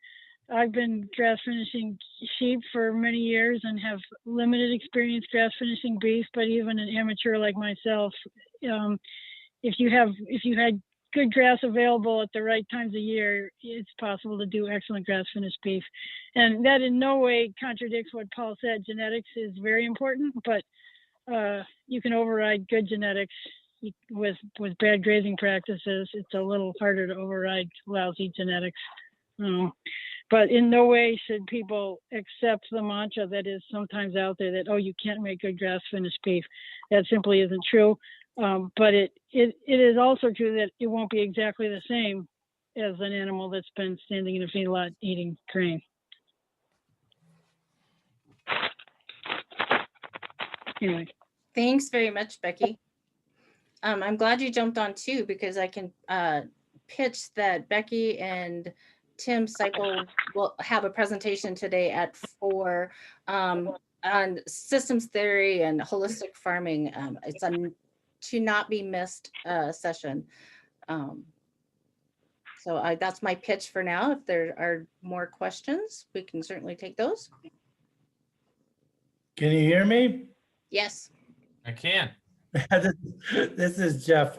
I've been grass finishing sheep for many years and have limited experience grass finishing beef, but even an amateur like myself, if you had good grass available at the right times of year, it's possible to do excellent grass finished beef. And that in no way contradicts what Paul said. Genetics is very important, but you can override good genetics with bad grazing practices. It's a little harder to override lousy genetics. But in no way should people accept the mantra that is sometimes out there that, oh, you can't make good grass finished beef. That simply isn't true. But it is also true that it won't be exactly the same as an animal that's been standing in a feedlot eating grain. Anyway. Thanks very much, Becky. I'm glad you jumped on too, because I can pitch that Becky and Tim Seipel will have a presentation today at 4 on systems theory and holistic farming. It's a to not be missed session. So that's my pitch for now. If there are more questions, we can certainly take those. Can you hear me? Yes. I can. This is Jeff.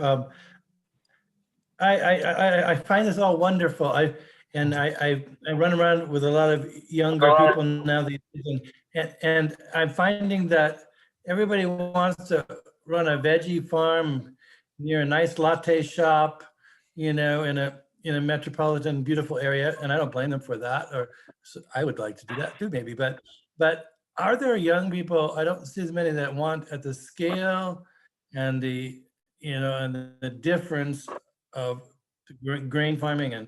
I find this all wonderful. I run around with a lot of younger people now these days, And I'm finding that everybody wants to run a veggie farm near a nice latte shop, in a metropolitan beautiful area, and I don't blame them for that. Or so I would like to do that too, maybe. But are there young people? I don't see as many that want at the scale and the difference of grain farming and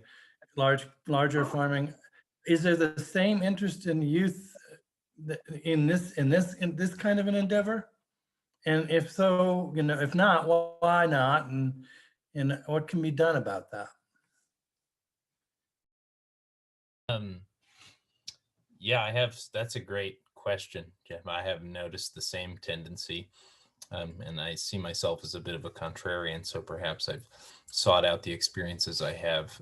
larger farming. Is there the same interest in youth in this kind of an endeavor? And if so, if not, why not? And what can be done about that? Yeah, that's a great question, Jeff. I have noticed the same tendency. And I see myself as a bit of a contrarian, so perhaps I've sought out the experiences I have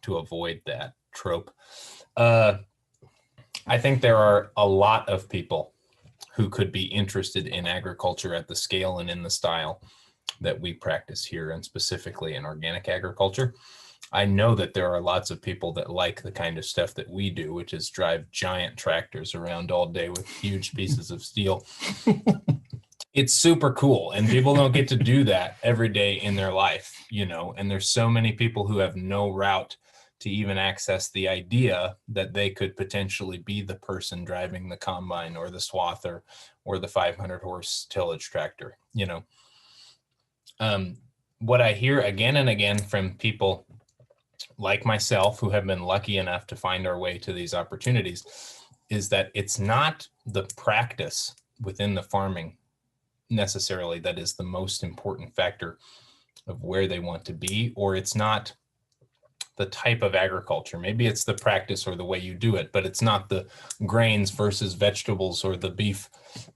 to avoid that trope. I think there are a lot of people who could be interested in agriculture at the scale and in the style that we practice here, and specifically in organic agriculture. I know that there are lots of people that like the kind of stuff that we do, which is drive giant tractors around all day with huge pieces of steel. It's super cool, and people don't get to do that every day in their life, and there's so many people who have no route to even access the idea that they could potentially be the person driving the combine or the swather or the 500 horse tillage tractor. What I hear again and again from people like myself who have been lucky enough to find our way to these opportunities is that it's not the practice within the farming necessarily that is the most important factor of where they want to be, or it's not the type of agriculture. Maybe it's the practice or the way you do it, but it's not the grains versus vegetables or the beef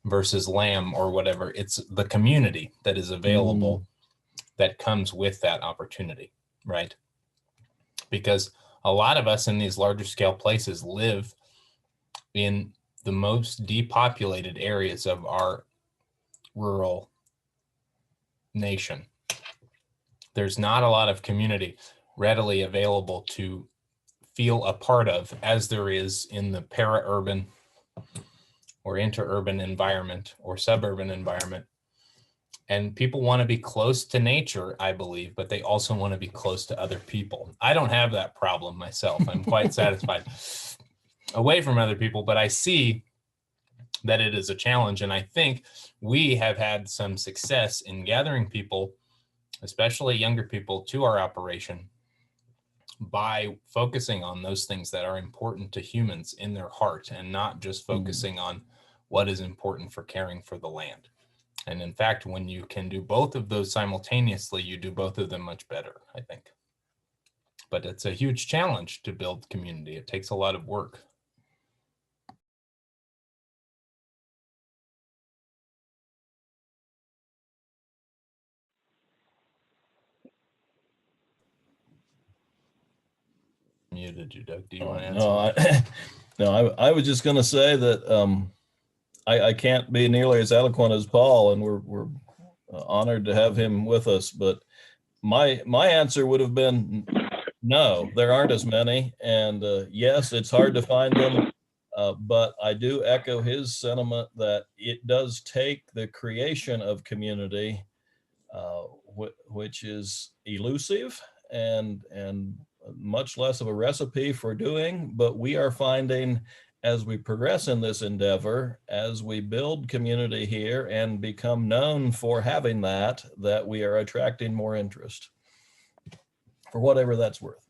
versus lamb or whatever. It's the community that is available that comes with that opportunity, right? Because a lot of us in these larger scale places live in the most depopulated areas of our rural nation. There's not a lot of community readily available to feel a part of as there is in the para-urban or interurban environment or suburban environment. And people want to be close to nature, I believe, but they also want to be close to other people. I don't have that problem myself. I'm quite satisfied away from other people, but I see that it is a challenge. And I think we have had some success in gathering people, especially younger people, to our operation by focusing on those things that are important to humans in their heart and not just focusing on what is important for caring for the land. And in fact, when you can do both of those simultaneously, you do both of them much better, I think. But it's a huge challenge to build community. It takes a lot of work. Muted you, Doug. Do you want to answer? I was just going to say that I can't be nearly as eloquent as Paul, and we're honored to have him with us. But my answer would have been no, there aren't as many. And yes, it's hard to find them. But I do echo his sentiment that it does take the creation of community, which is elusive and much less of a recipe for doing, but we are finding as we progress in this endeavor, as we build community here and become known for having that we are attracting more interest, for whatever that's worth.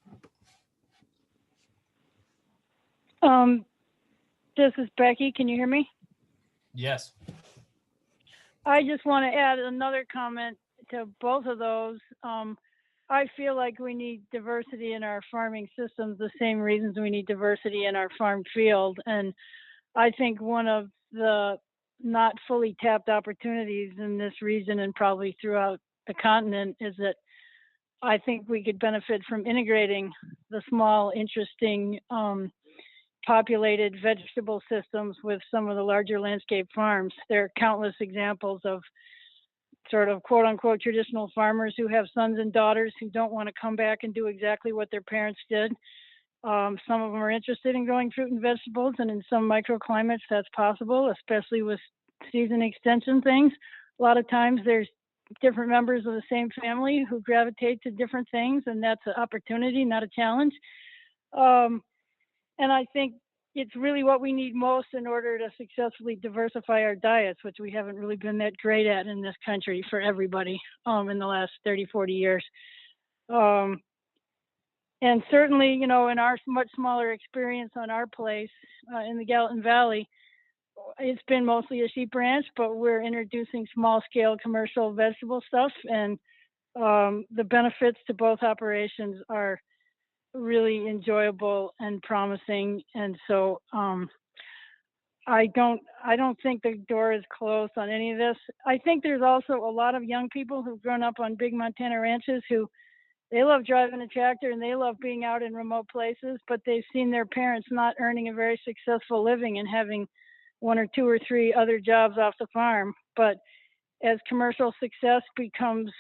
This is Becky. Can you hear me? Yes. I just want to add another comment to both of those. I feel like we need diversity in our farming systems, the same reasons we need diversity in our farm field. And I think one of the not fully tapped opportunities in this region and probably throughout the continent is that I think we could benefit from integrating the small, interesting, populated vegetable systems with some of the larger landscape farms. There are countless examples of sort of quote unquote traditional farmers who have sons and daughters who don't want to come back and do exactly what their parents did. Some of them are interested in growing fruit and vegetables, and in some microclimates that's possible, especially with season extension things. A lot of times there's different members of the same family who gravitate to different things, and that's an opportunity, not a challenge. And I think it's really what we need most in order to successfully diversify our diets, which we haven't really been that great at in this country for everybody in the last 30, 40 years. And certainly, you know, in our much smaller experience on our place in the Gallatin Valley, it's been mostly a sheep ranch, but we're introducing small scale commercial vegetable stuff, and the benefits to both operations are really enjoyable and promising. And so I don't think the door is closed on any of this. I think there's also a lot of young people who've grown up on big Montana ranches who they love driving a tractor and they love being out in remote places, but they've seen their parents not earning a very successful living and having 1 or 2 or 3 other jobs off the farm. But as commercial success becomes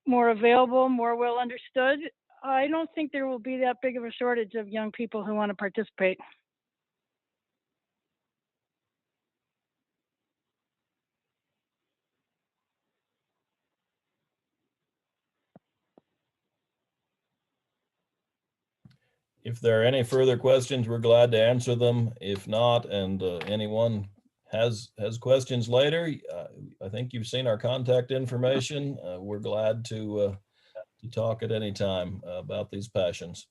more available, more well understood, I don't think there will be that big of a shortage of young people who want to participate. If there are any further questions, we're glad to answer them. If not, and anyone has questions later, I think you've seen our contact information. We're glad to talk at any time about these passions.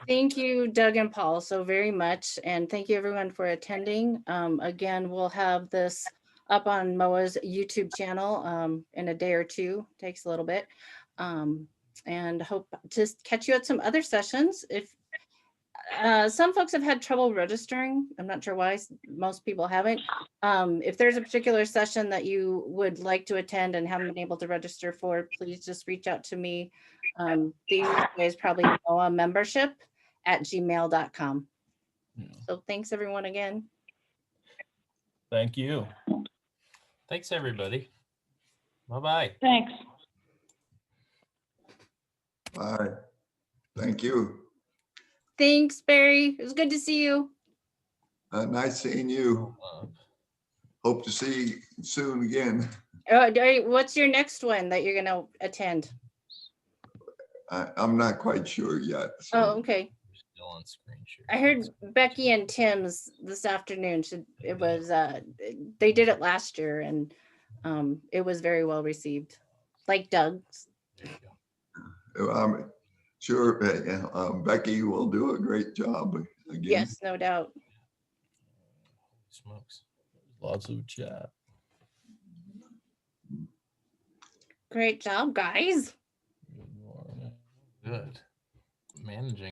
Thank you, Doug and Paul, so very much. And thank you everyone for attending. Again, we'll have this up on MOA's YouTube channel in a day or two, takes a little bit. And hope to catch you at some other sessions. If some folks have had trouble registering, I'm not sure why, most people haven't. If there's a particular session that you would like to attend and haven't been able to register for, please just reach out to me. The is probably MOA membership@gmail.com. So thanks everyone again. Thank you. Thanks, everybody. Bye-bye. Thanks. Bye. Thank you. Thanks, Barry. It was good to see you. Nice seeing you. Hope to see you soon again. What's your next one that you're going to attend? I'm not quite sure yet. So. Oh, okay. Still on screen share. I heard Becky and Tim's this afternoon. It was they did it last year, and it was very well received, like Doug's. I'm sure Becky will do a great job again. Yes, no doubt. Smokes. Lots of chat. Great job, guys. Good. Managing.